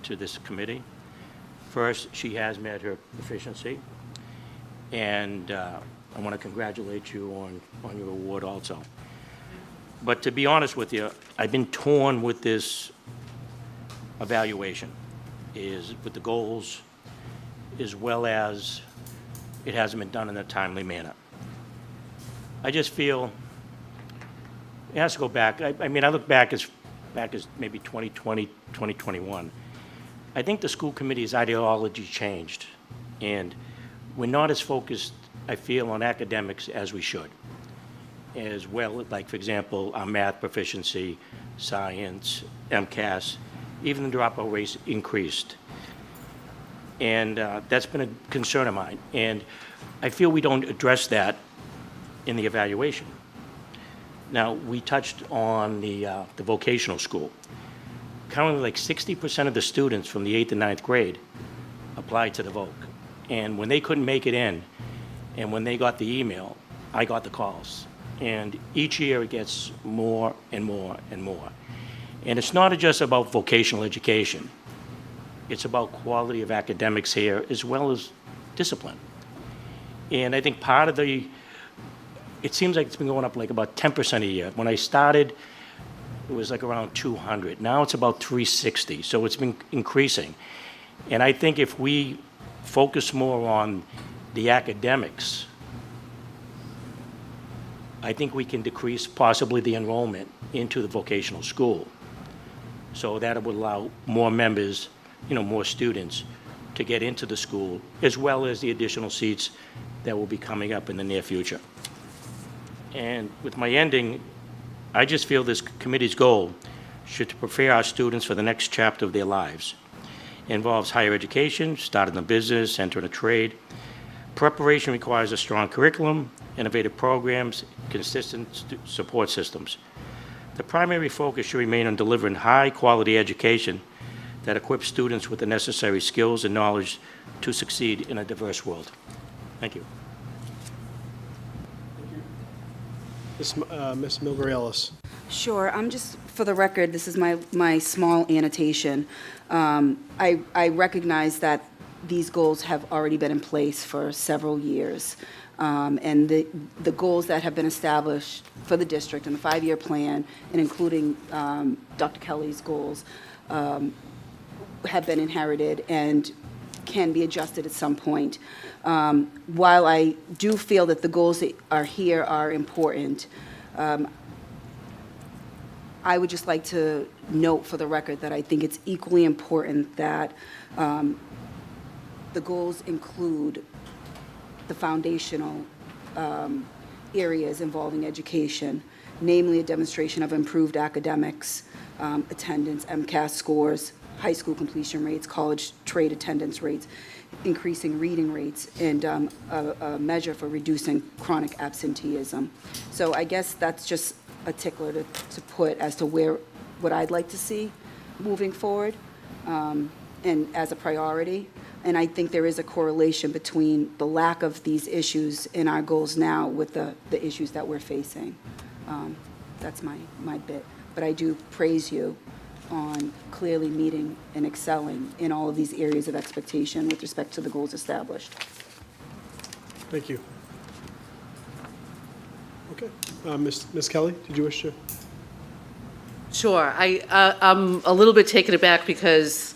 to this committee. First, she has met her proficiency, and I want to congratulate you on your award also. But to be honest with you, I've been torn with this evaluation, is with the goals, as well as it hasn't been done in a timely manner. I just feel it has to go back. I mean, I look back as maybe 2020, 2021. I think the school committee's ideology changed, and we're not as focused, I feel, on academics as we should. As well, like, for example, our math proficiency, science, MCAS, even the dropout rates increased. And that's been a concern of mine. And I feel we don't address that in the evaluation. Now, we touched on the vocational school. Currently, like 60% of the students from the 8th and 9th grade applied to the VOC. And when they couldn't make it in, and when they got the email, I got the calls. And each year it gets more and more and more. And it's not just about vocational education. It's about quality of academics here as well as discipline. And I think part of it seems like it's been going up like about 10% a year. When I started, it was like around 200. Now it's about 360. So it's been increasing. And I think if we focus more on the academics, I think we can decrease possibly the enrollment into the vocational school. So that would allow more members, more students to get into the school, as well as the additional seats that will be coming up in the near future. And with my ending, I just feel this committee's goal should to prepare our students for the next chapter of their lives. It involves higher education, starting a business, entering a trade. Preparation requires a strong curriculum, innovative programs, consistent support systems. The primary focus should remain on delivering high-quality education that equips students with the necessary skills and knowledge to succeed in a diverse world. Thank you. Ms. Milbury-Ellis. Sure, I'm just, for the record, this is my small annotation. I recognize that these goals have already been in place for several years. And the goals that have been established for the district and the 5-year plan, and including Dr. Kelly's goals, have been inherited and can be adjusted at some point. While I do feel that the goals that are here are important, I would just like to note for the record that I think it's equally important that the goals include the foundational areas involving education, namely a demonstration of improved academics, attendance, MCAS scores, high school completion rates, college trade attendance rates, increasing reading rates, and a measure for reducing chronic absenteeism. So I guess that's just a tickler to put as to what I'd like to see moving forward, and as a priority. And I think there is a correlation between the lack of these issues in our goals now with the issues that we're facing. That's my bit. But I do praise you on clearly meeting and excelling in all of these areas of expectation with respect to the goals established. Thank you. Okay. Ms. Kelly, did you wish to? Sure. I'm a little bit taken aback because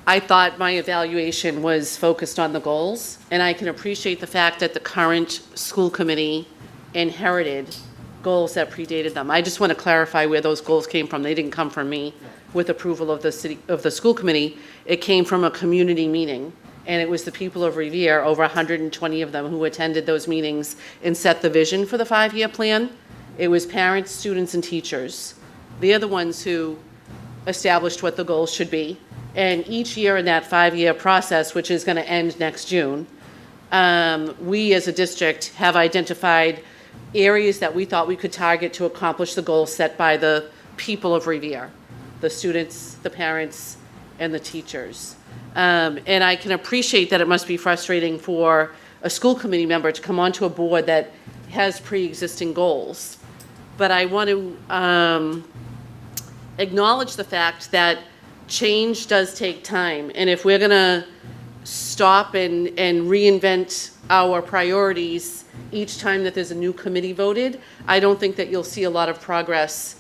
I thought my evaluation was focused on the goals, and I can appreciate the fact that the current school committee inherited goals that predated them. I just want to clarify where those goals came from. They didn't come from me with approval of the school committee. It came from a community meeting, and it was the people of Revere, over 120 of them, who attended those meetings and set the vision for the 5-year plan. It was parents, students, and teachers. They're the ones who established what the goals should be. And each year in that 5-year process, which is going to end next June, we as a district have identified areas that we thought we could target to accomplish the goals set by the people of Revere, the students, the parents, and the teachers. And I can appreciate that it must be frustrating for a school committee member to come onto a board that has pre-existing goals. But I want to acknowledge the fact that change does take time. And if we're going to stop and reinvent our priorities each time that there's a new committee voted, I don't think that you'll see a lot of progress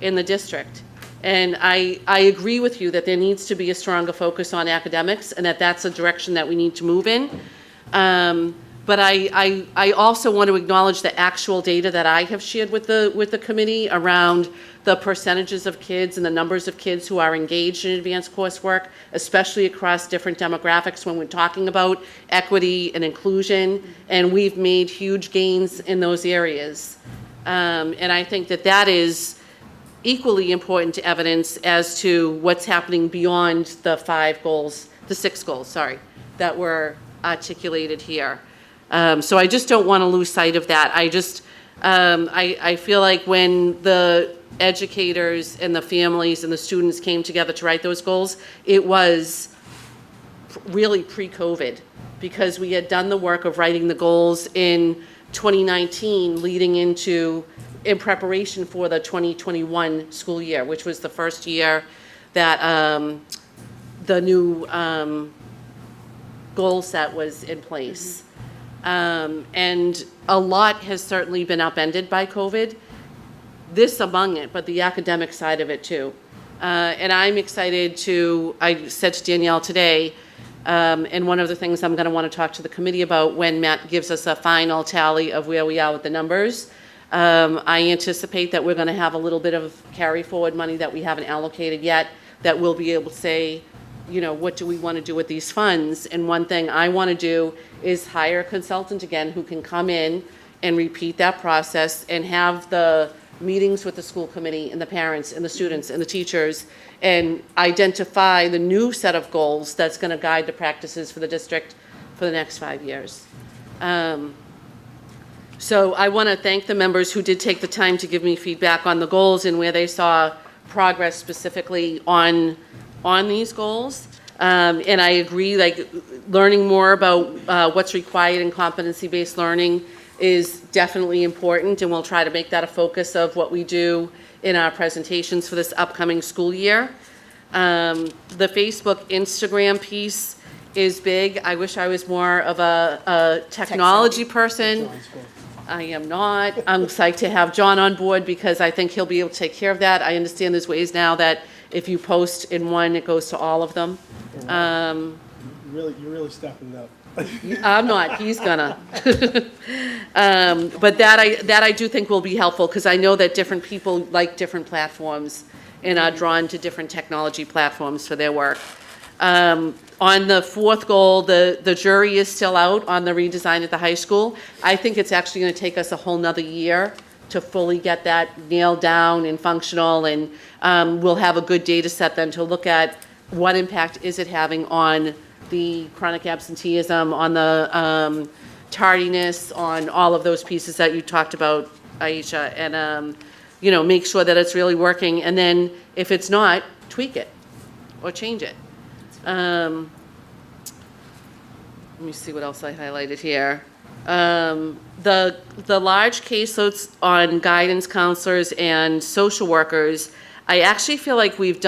in the district. And I agree with you that there needs to be a stronger focus on academics and that that's a direction that we need to move in. But I also want to acknowledge the actual data that I have shared with the committee around the percentages of kids and the numbers of kids who are engaged in advanced coursework, especially across different demographics when we're talking about equity and inclusion. And we've made huge gains in those areas. And I think that that is equally important evidence as to what's happening beyond the 6 goals, that were articulated here. So I just don't want to lose sight of that. I feel like when the educators and the families and the students came together to write those goals, it was really pre-COVID, because we had done the work of writing the goals in 2019 leading into in preparation for the 2021 school year, which was the first year that the new goal set was in place. And a lot has certainly been upended by COVID, this among it, but the academic side of it too. And I'm excited I said to Danielle today, and one of the things I'm going to want to talk to the committee about when Matt gives us a final tally of where we are with the numbers, I anticipate that we're going to have a little bit of carry forward money that we haven't allocated yet that we'll be able to say, what do we want to do with these funds? And one thing I want to do is hire a consultant again who can come in and repeat that process and have the meetings with the school committee and the parents and the students and the teachers and identify the new set of goals that's going to guide the practices for the district for the next 5 years. So I want to thank the members who did take the time to give me feedback on the goals and where they saw progress specifically on these goals. And I agree, like, learning more about what's required in competency-based learning is definitely important, and we'll try to make that a focus of what we do in our presentations for this upcoming school year. The Facebook, Instagram piece is big. I wish I was more of a technology person. I am not. I'm psyched to have John on board because I think he'll be able to take care of that. I understand there's ways now that if you post in one, it goes to all of them. You're really stepping up. I'm not, he's gonna. But that I do think will be helpful, because I know that different people like different platforms and are drawn to different technology platforms for their work. On the 4th goal, the jury is still out on the redesign at the high school. I think it's actually gonna take us a whole nother year to fully get that nailed down and functional, and we'll have a good data set then to look at what impact is it having on the chronic absenteeism, on the tardiness, on all of those pieces that you talked about, Aisha, and make sure that it's really working, and then if it's not, tweak it or change it. Let me see what else I highlighted here. The large caseloads on guidance counselors and social workers, I actually feel like we've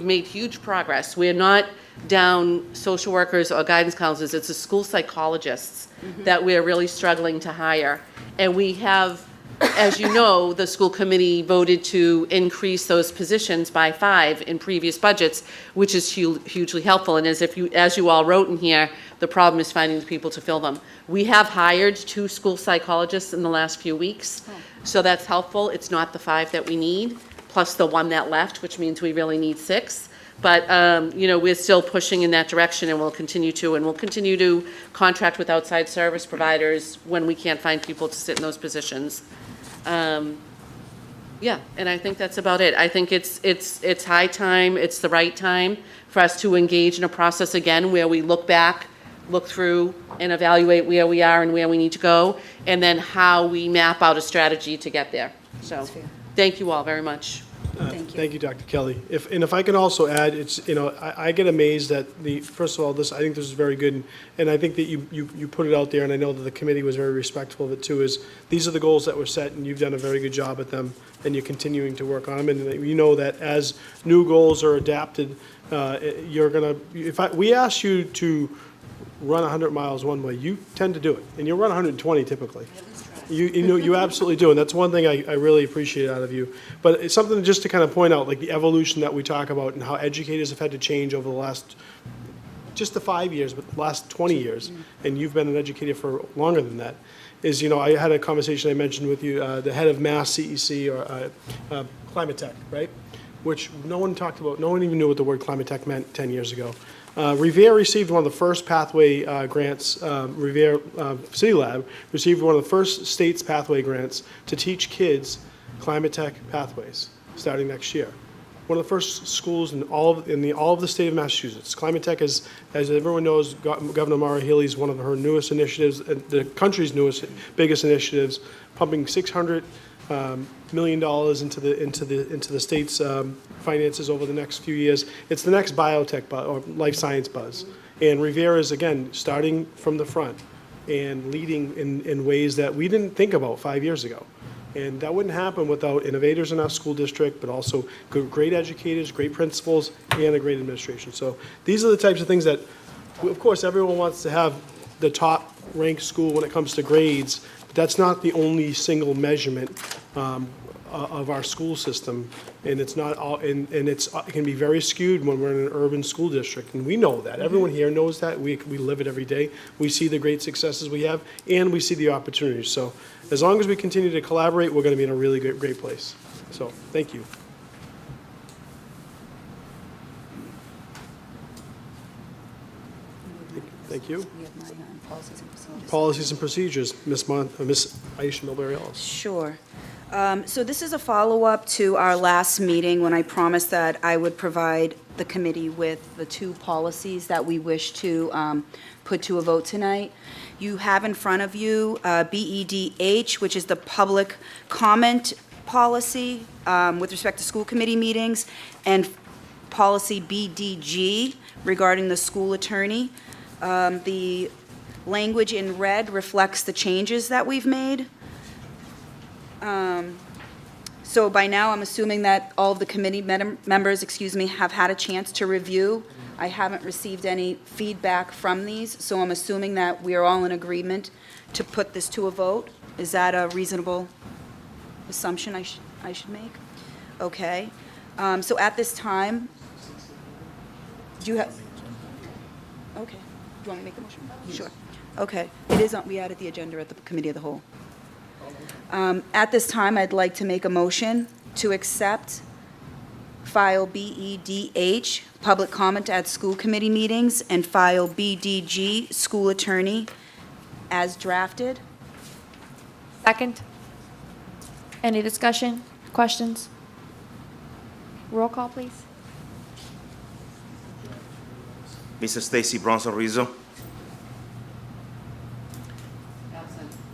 made huge progress. We're not down social workers or guidance counselors, it's the school psychologists that we're really struggling to hire. And we have, as you know, the school committee voted to increase those positions by 5 in previous budgets, which is hugely helpful. And as you all wrote in here, the problem is finding the people to fill them. We have hired 2 school psychologists in the last few weeks, so that's helpful. It's not the 5 that we need, plus the 1 that left, which means we really need 6. But, we're still pushing in that direction, and we'll continue to contract with outside service providers when we can't find people to sit in those positions. Yeah, and I think that's about it. I think it's high time, it's the right time for us to engage in a process again where we look back, look through, and evaluate where we are and where we need to go, and then how we map out a strategy to get there. So, thank you all very much. Thank you. Thank you, Dr. Kelly. If I can also add, it's, I get amazed at first of all, I think this is very good, and I think that you put it out there, and I know that the committee was very respectful of it too, is these are the goals that were set, and you've done a very good job at them, and you're continuing to work on them, and you know that as new goals are adapted, you're gonna, we ask you to run 100 miles one way, you tend to do it, and you run 120 typically. You absolutely do, and that's one thing I really appreciate out of you. But it's something just to kind of point out, like the evolution that we talk about and how educators have had to change over the last, just the 5 years, but the last 20 years, and you've been an educator for longer than that, is, I had a conversation I mentioned with you, the head of Mass CEC, or Climate Tech, right? Which no one talked about, no one even knew what the word Climate Tech meant 10 years ago. Revere received one of the first pathway grants. Revere City Lab received one of the first state's pathway grants to teach kids climate tech pathways starting next year. One of the first schools in all of the state of Massachusetts. Climate tech is, as everyone knows, Governor Maura Healey's one of her newest initiatives, the country's biggest initiatives, pumping $600 million into the state's finances over the next few years. It's the next biotech or life science buzz. And Revere is, again, starting from the front and leading in ways that we didn't think about 5 years ago. And that wouldn't happen without innovators in our school district, but also great educators, great principals, and a great administration. So these are the types of things that, of course, everyone wants to have the top-ranked school when it comes to grades. That's not the only single measurement of our school system, and it's not all, and it can be very skewed when we're in an urban school district, and we know that. Everyone here knows that. We live it every day. We see the great successes we have, and we see the opportunities. So as long as we continue to collaborate, we're going to be in a really great place. So thank you. Thank you. We have my policies and procedures. Policies and procedures, Ms. Aisha Milbury-Ellis. Sure. So this is a follow-up to our last meeting when I promised that I would provide the committee with the two policies that we wish to put to a vote tonight. You have in front of you BEDH, which is the public comment policy with respect to school committee meetings, and policy BDG regarding the school attorney. The language in red reflects the changes that we've made. So by now, I'm assuming that all of the committee members, have had a chance to review. I haven't received any feedback from these, so I'm assuming that we are all in agreement to put this to a vote. Is that a reasonable assumption I should make? Okay. So at this time, do you have? Okay. Do you want me to make the motion? Sure. Okay. It is on, we added the agenda at the committee of the whole. At this time, I'd like to make a motion to accept file BEDH, public comment at school committee meetings, and file BDG, school attorney, as drafted. Second. Any discussion, questions? Roll call, please. Mr. Stacy Bronson Rizzo.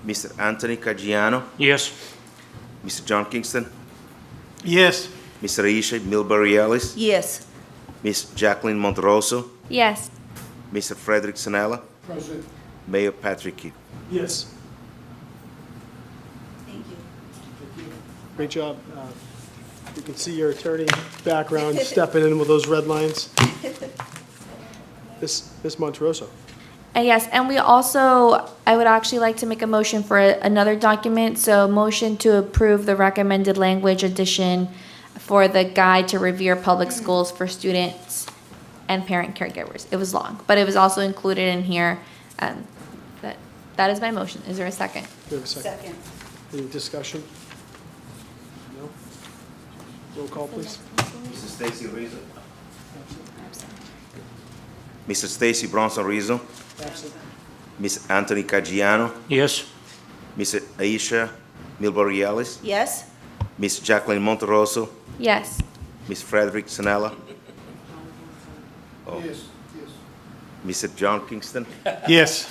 Mr. Anthony Caggiano. Yes. Mr. John Kingston. Yes. Mr. Aisha Milbury-Ellis. Yes. Ms. Jacqueline Monterosso. Yes. Mr. Frederick Sanella. Present. Mayor Patrick Keefe. Yes. Thank you. Great job. You can see your attorney background stepping in with those red lines. Ms. Monterosso. Yes, and we also, I would actually like to make a motion for another document. So motion to approve the recommended language addition for the guide to Revere Public Schools for students and parent caregivers. It was long, but it was also included in here. That is my motion. Is there a second? Do we have a second? Second. Any discussion? No? Roll call, please. Mr. Stacy Rizzo. Mr. Stacy Bronson Rizzo. Absent. Ms. Anthony Caggiano. Yes. Ms. Aisha Milbury-Ellis. Yes? Ms. Jacqueline Monterosso. Yes. Ms. Frederick Sanella. Yes, yes. Mr. John Kingston. Yes.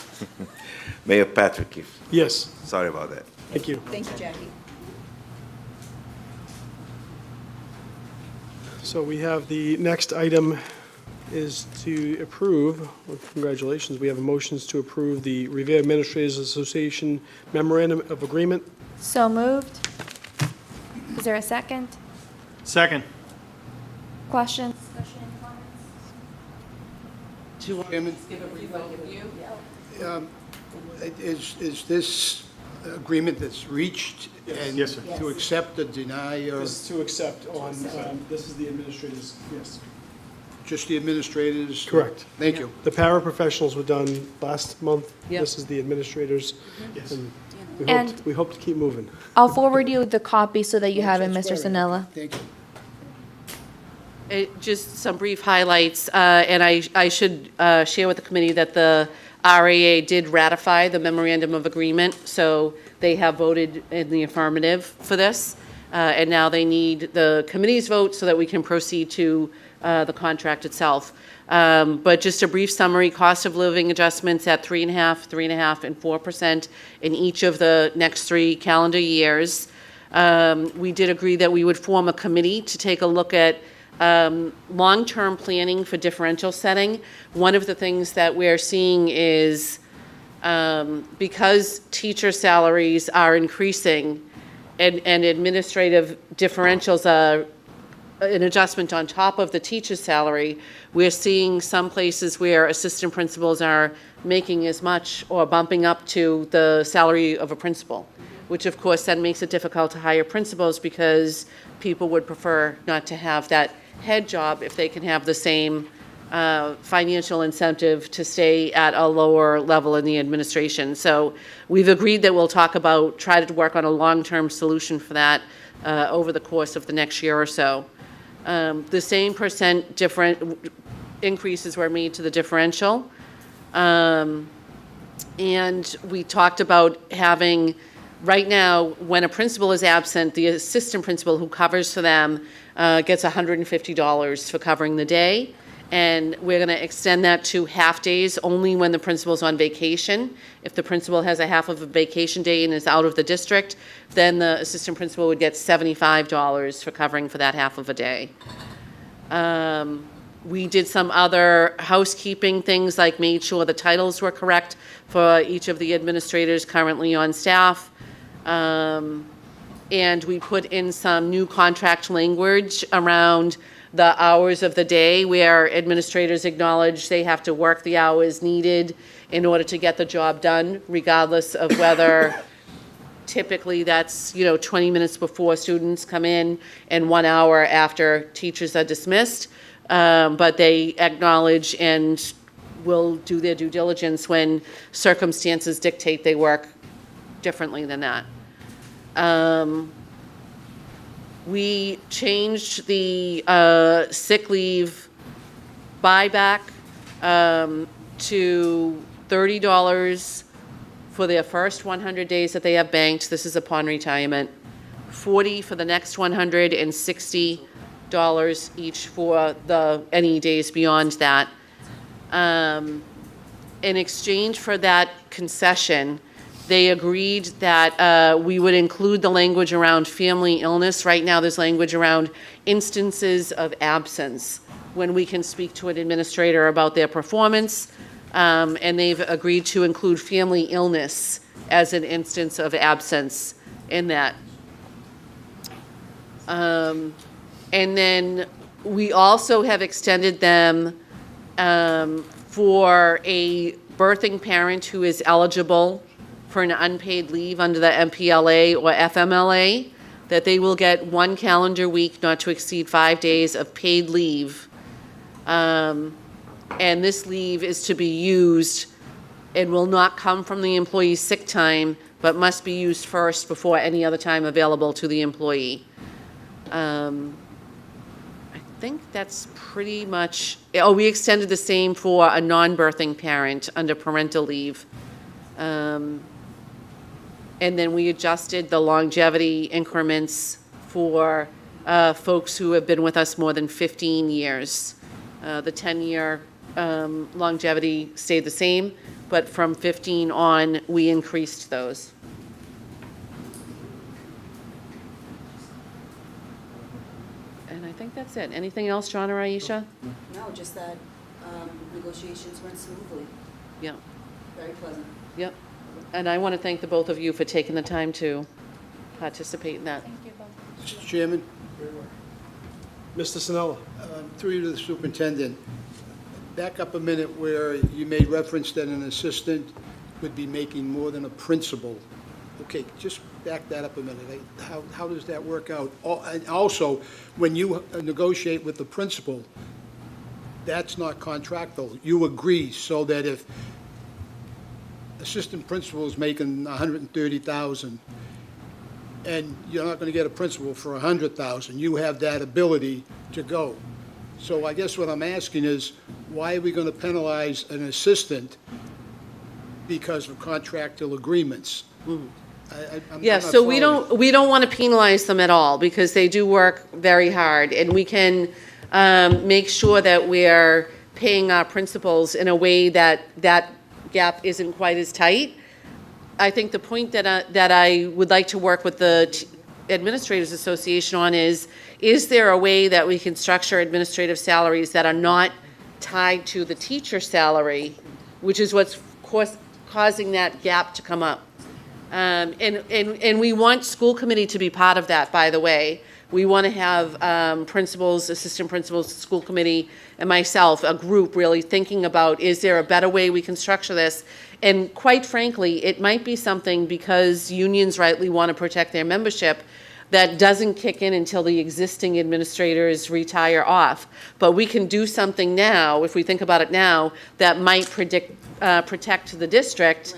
Mayor Patrick Keefe. Yes, Sorry about that. thank you. Thank you, Jackie. So we have the next item is to approve, well, congratulations, we have motions to approve the Revere Administrators Association Memorandum of Agreement. So moved. Is there a second? Second. Questions? Chairman, is this agreement that's reached? and Yes, sir. To accept or deny, or This is to accept on, this is the administrators, yes. just the administrators? Correct. Thank you. The paraprofessionals were done last month. Yep. This is the administrators. Yes. And we And- hope, we hope to keep moving. I'll forward you the copy so that you have it, That's Mr. very- Sinella. Thank you. Just some brief highlights, and I should share with the committee that the RAA did ratify the memorandum of agreement, so they have voted in the affirmative for this, and now they need the committee's vote so that we can proceed to the contract itself. But just a brief summary, cost of living adjustments at 3.5%, 3.5%, and 4% in each of the next 3 calendar years. We did agree that we would form a committee to take a look at long-term planning for differential setting. One of the things that we're seeing is because teacher salaries are increasing and administrative differentials are an adjustment on top of the teacher's salary, we're seeing some places where assistant principals are making as much or bumping up to the salary of a principal, which of course then makes it difficult to hire principals because people would prefer not to have that head job if they can have the same financial incentive to stay at a lower level in the administration. So we've agreed that we'll try to work on a long-term solution for that over the course of the next year or so. The same percent different increases were made to the differential. And we talked about having, right now, when a principal is absent, the assistant principal who covers for them gets $150 for covering the day. And we're going to extend that to half days only when the principal's on vacation. If the principal has a half of a vacation day and is out of the district, then the assistant principal would get $75 for covering for that half of a day. We did some other housekeeping things, like made sure the titles were correct for each of the administrators currently on staff. And we put in some new contract language around the hours of the day where administrators acknowledge they have to work the hours needed in order to get the job done, regardless of whether typically that's, 20 minutes before students come in and 1 hour after teachers are dismissed. But they acknowledge and will do their due diligence when circumstances dictate they work differently than that. We changed the sick leave buyback to $30 for their first 100 days that they have banked. This is upon retirement. $40 for the next 100, and $60 each for any days beyond that. In exchange for that concession, they agreed that we would include the language around family illness. Right now, there's language around instances of absence when we can speak to an administrator about their performance, and they've agreed to include family illness as an instance of absence in that. And then we also have extended them for a birthing parent who is eligible for an unpaid leave under the MPLA or FMLA, that they will get 1 calendar week, not to exceed 5 days of paid leave. And this leave is to be used and will not come from the employee's sick time, but must be used first before any other time available to the employee. I think that's pretty much, we extended the same for a non-birthing parent under parental leave. And then we adjusted the longevity increments for folks who have been with us more than 15 years. The 10-year longevity stayed the same, but from 15 on, we increased those. And I think that's it. Anything else, John or Aisha? No, just that negotiations went smoothly, Yeah, very pleasant. yep. And I want to thank the both of you for taking the time to participate in that. Thank you both. Mr. Chairman, Mr. Sinella? through you to the superintendent, back up a minute where you made reference that an assistant would be making more than a principal. Okay, just back that up a minute. How does that work out? And also, when you negotiate with the principal, that's not contractual. You agree so that if assistant principal is making $130,000 and you're not going to get a principal for $100,000, you have that ability to go. So I guess what I'm asking is, why are we going to penalize an assistant because of contractual agreements? I'm Yeah, not so we following. don't want to penalize them at all, because they do work very hard, and we can make sure that we're paying our principals in a way that that gap isn't quite as tight. I think the point that I would like to work with the Administrators Association on is there a way that we can structure administrative salaries that are not tied to the teacher salary, which is what's causing that gap to come up? And we want school committee to be part of that, by the way. We want to have principals, assistant principals, school committee, and myself, a group really thinking about, is there a better way we can structure this? And quite frankly, it might be something, because unions rightly want to protect their membership, that doesn't kick in until the existing administrators retire off. But we can do something now, if we think about it now, that might protect the district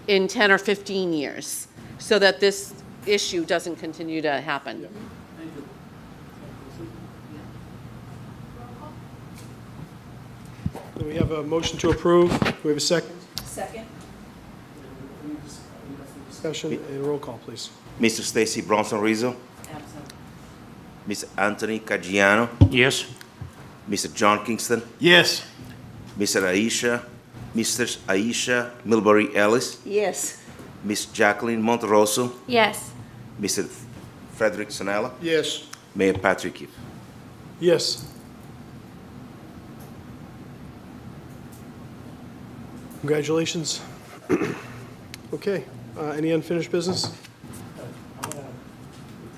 in 10 or 15 years, so that this issue doesn't continue to happen. Do we have a motion to approve? Do we have a second? Second? Discussion and roll call, please. Mr. Stacy Bronson Rizzo, Absent. Mr. Anthony Caggiano, Yes? Mr. John Kingston, Yes. Mrs. Aisha Milbury Ellis, Yes. Miss Jacqueline Monterosso, Yes. Mr. Frederick Sonella, Yes. Mayor Patrick Keefe. Yes. Congratulations. Okay, any unfinished business? I'm gonna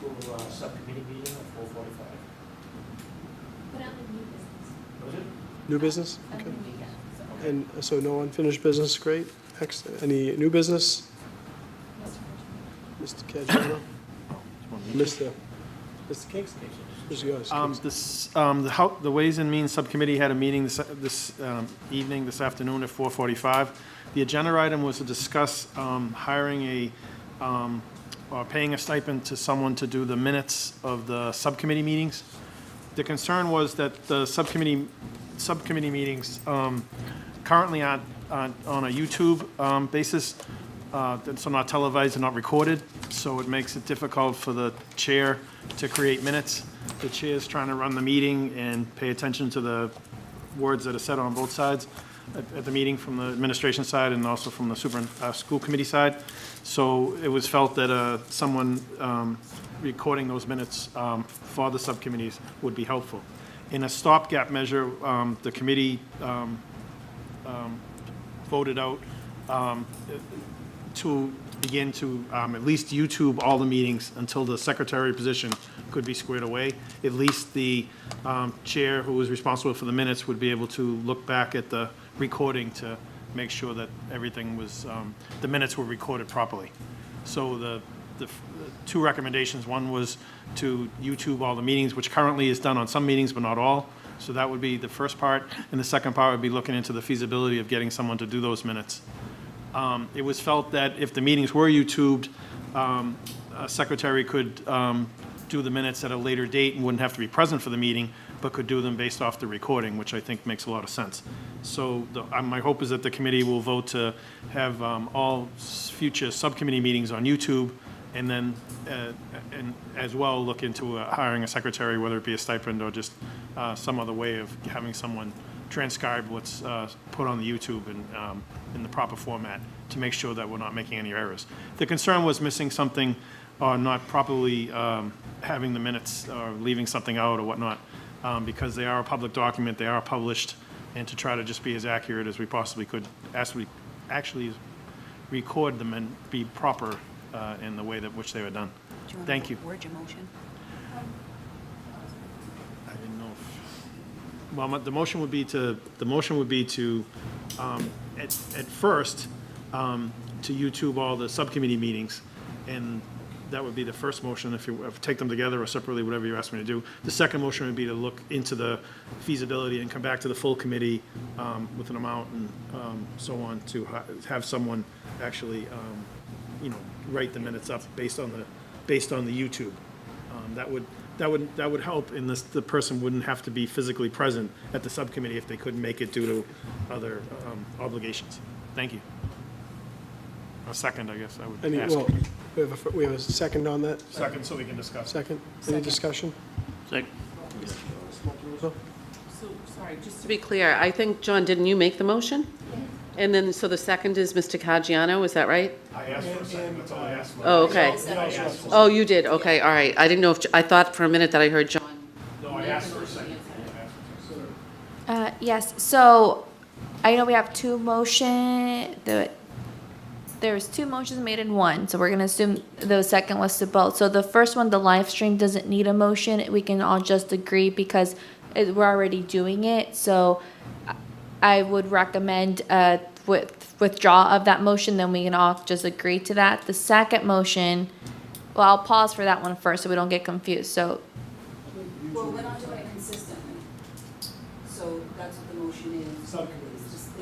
approve a subcommittee meeting at 4:45. Put out the new business. Was it? New business? I'm Okay. gonna do that. And so no unfinished business, great. Excellent. Any new business? Mr. Caggiano? Mr. Kingston? Who's yours? The Ways and Means Subcommittee had a meeting this evening, this afternoon at 4:45. The agenda item was to discuss hiring or paying a stipend to someone to do the minutes of the subcommittee meetings. The concern was that the subcommittee meetings currently aren't on a YouTube basis, so not televised and not recorded, so it makes it difficult for the chair to create minutes. The chair's trying to run the meeting and pay attention to the words that are said on both sides at the meeting, from the administration side and also from the school committee side. So it was felt that someone recording those minutes for the subcommittees would be helpful. In a stopgap measure, the committee voted out to begin to at least YouTube all the meetings until the secretary position could be squared away. At least the chair, who was responsible for the minutes, would be able to look back at the recording to make sure that everything was, the minutes were recorded properly. So the two recommendations, one was to YouTube all the meetings, which currently is done on some meetings, but not all. So that would be the first part. And the second part would be looking into the feasibility of getting someone to do those minutes. It was felt that if the meetings were YouTubed, a secretary could do the minutes at a later date and wouldn't have to be present for the meeting, but could do them based off the recording, which I think makes a lot of sense. So my hope is that the committee will vote to have all future subcommittee meetings on YouTube, and then and as well look into hiring a secretary, whether it be a stipend or just some other way of having someone transcribe what's put on the YouTube in the proper format to make sure that we're not making any errors. The concern was missing something or not properly having the minutes or leaving something out or whatnot, because they are a public document, they are published, and to try to just be as accurate as we possibly could, as we actually record them and be proper in the way that which they were done. Do you want Thank to you. word your motion? I didn't know if, well, the motion would be to, at first, to YouTube all the subcommittee meetings, and that would be the first motion, if you take them together or separately, whatever you ask me to do. The second motion would be to look into the feasibility and come back to the full committee with an amount and so on, to have someone actually, write the minutes up based on the YouTube. That would help in this, the person wouldn't have to be physically present at the subcommittee if they couldn't make it due to other obligations. Thank you. A second, I guess I would Any, ask. well, we have a second on that? Second, so we can discuss. Second? Any discussion? So, sorry, just to be clear, I think, John, didn't you make the motion? And then, so the second is Mr. Caggiano, is that right? I asked for a second, that's all I asked for. Oh, okay. Oh, you did, okay, all right. I didn't know if, I thought for a minute that I heard John. No, I asked for a second. Yes, so I know we have there's two motions made in one, so we're gonna assume the second was to both. So the first one, the live stream, doesn't need a motion. We can all just agree because we're already doing it. So I would recommend withdrawal of that motion, then we can all just agree to that. The second motion, well, I'll pause for that one first so we don't get confused. So Well, we're not doing it consistently. So that's what the motion is.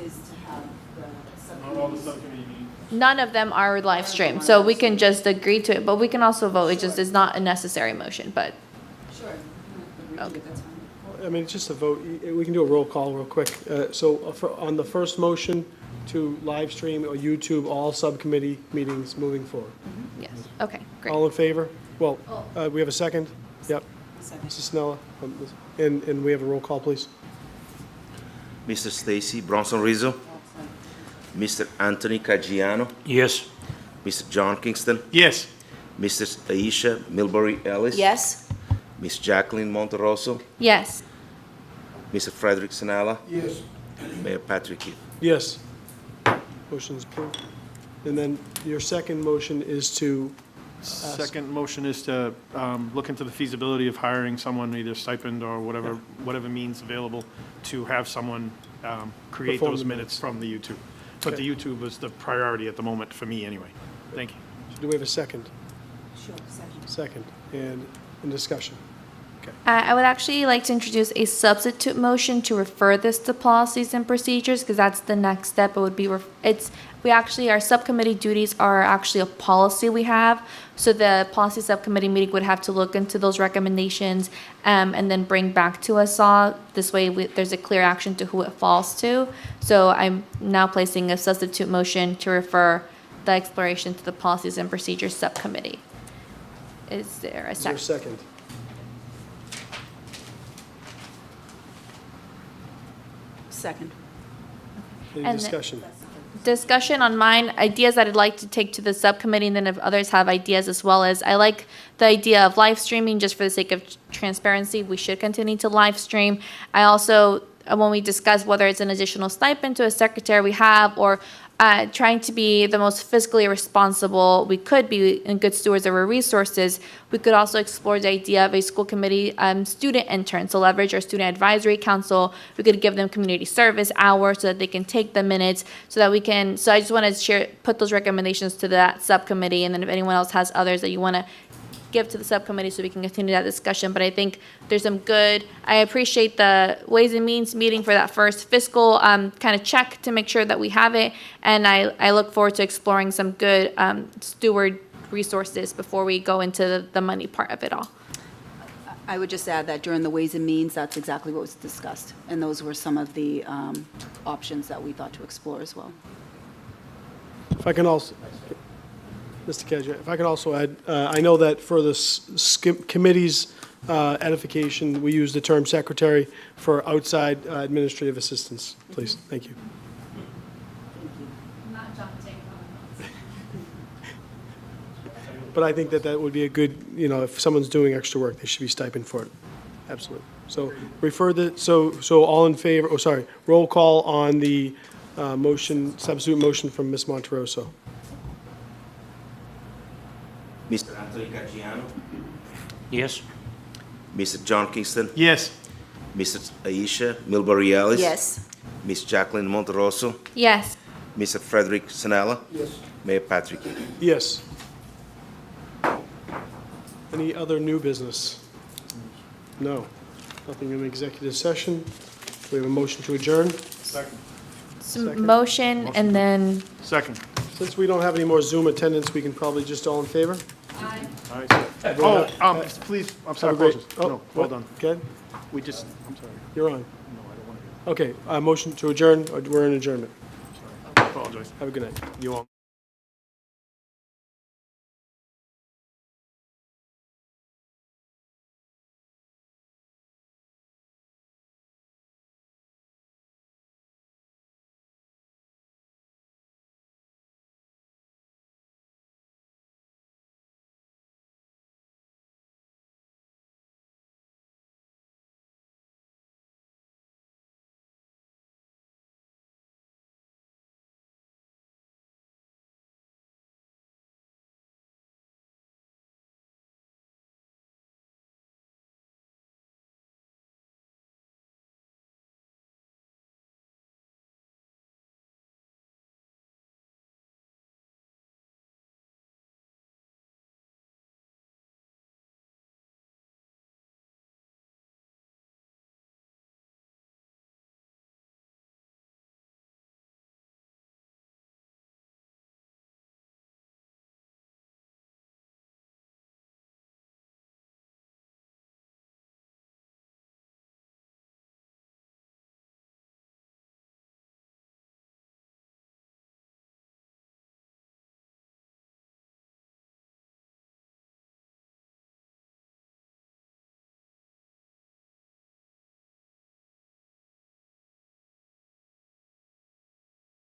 Is to have the Not all the subcommittees. subcommittee meetings. none of them are live streamed, so we can just agree to it, but we can also vote. It just is not a necessary motion, but Sure. Okay. That's fine. I mean, it's just a vote. We can do a roll call real quick. So on the first motion to live stream or YouTube all subcommittee meetings moving forward. yes, okay, great. All in favor? Well, we have a second? Yep. Second. Mrs. Snella. And we have a roll call, please. Mr. Stacy Bronson Rizzo, Mr. Anthony Caggiano, Yes. Mr. John Kingston, Yes. Mrs. Aisha Milbury Ellis. Yes? Miss Jacqueline Monterosso, Yes, Mr. Frederick Sinala. Yes. Mayor Patrick Keith. Yes. Motion's approved. And then your second motion is to, Second motion is to look into the feasibility of hiring someone, either stipend or whatever means available, to have someone create Perform those the minutes from the YouTube. But the YouTube is the priority at the moment for me, anyway. Thank you. do we have a second? Sure, second. Second. And in discussion. I would actually like to introduce a substitute motion to refer this to policies and procedures, because that's the next step. It would be, our subcommittee duties are actually a policy we have. So the policy subcommittee meeting would have to look into those recommendations and then bring back to us all. This way, there's a clear action to who it falls to. So I'm now placing a substitute motion to refer the exploration to the policies and procedures subcommittee. Is there a Is there a second? second? Second. Any And then- discussion? Discussion on mine, ideas that I'd like to take to the subcommittee, and then if others have ideas as well, as I like the idea of live streaming, just for the sake of transparency, we should continue to live stream. I also, when we discuss whether it's an additional stipend to a secretary we have, or trying to be the most fiscally responsible we could be and good stewards of our resources, we could also explore the idea of a school committee student intern. So leverage our student advisory council. We could give them community service hours so that they can take the minutes, so that we can, so I just want to put those recommendations to that subcommittee, and then if anyone else has others that you want to give to the subcommittee so we can continue that discussion. But I think there's some good, I appreciate the Ways and Means meeting for that first fiscal kind of check to make sure that we have it. And I look forward to exploring some good steward resources before we go into the money part of it all. I would just add that during the Ways and Means, that's exactly what was discussed. And those were some of the options that we thought to explore as well. If I can also, Mr. Kajia, if I can also add, I know that for the committee's edification, we use the term secretary for outside administrative assistance, please. Thank you. But I think that that would be a good, you know, if someone's doing extra work, they should be stipend for it. Absolutely. So so all in favor, oh, sorry, roll call on the motion, substitute motion from Ms. Monteroso. Mr. Anthony Caggiano, Yes. Mr. John Kingston, Yes. Mrs. Aisha Milbury Ellis. Yes. Miss Jacqueline Monteroso, Yes. Mr. Frederick Sanella. Yes. Mayor Patrick Healy. Yes. Any other new business? No. Nothing in executive session. We have a motion to adjourn. Second. Motion and then Second. Since we don't have any more Zoom attendance, we can probably just all in favor? All right. Oh, please, I'm sorry, Have a great- Moses. oh, No, what? hold on. Okay, We just, I'm sorry. you're on. No, I don't want to. Okay, motion to adjourn, we're in adjournment. I apologize. Have a good night. You all.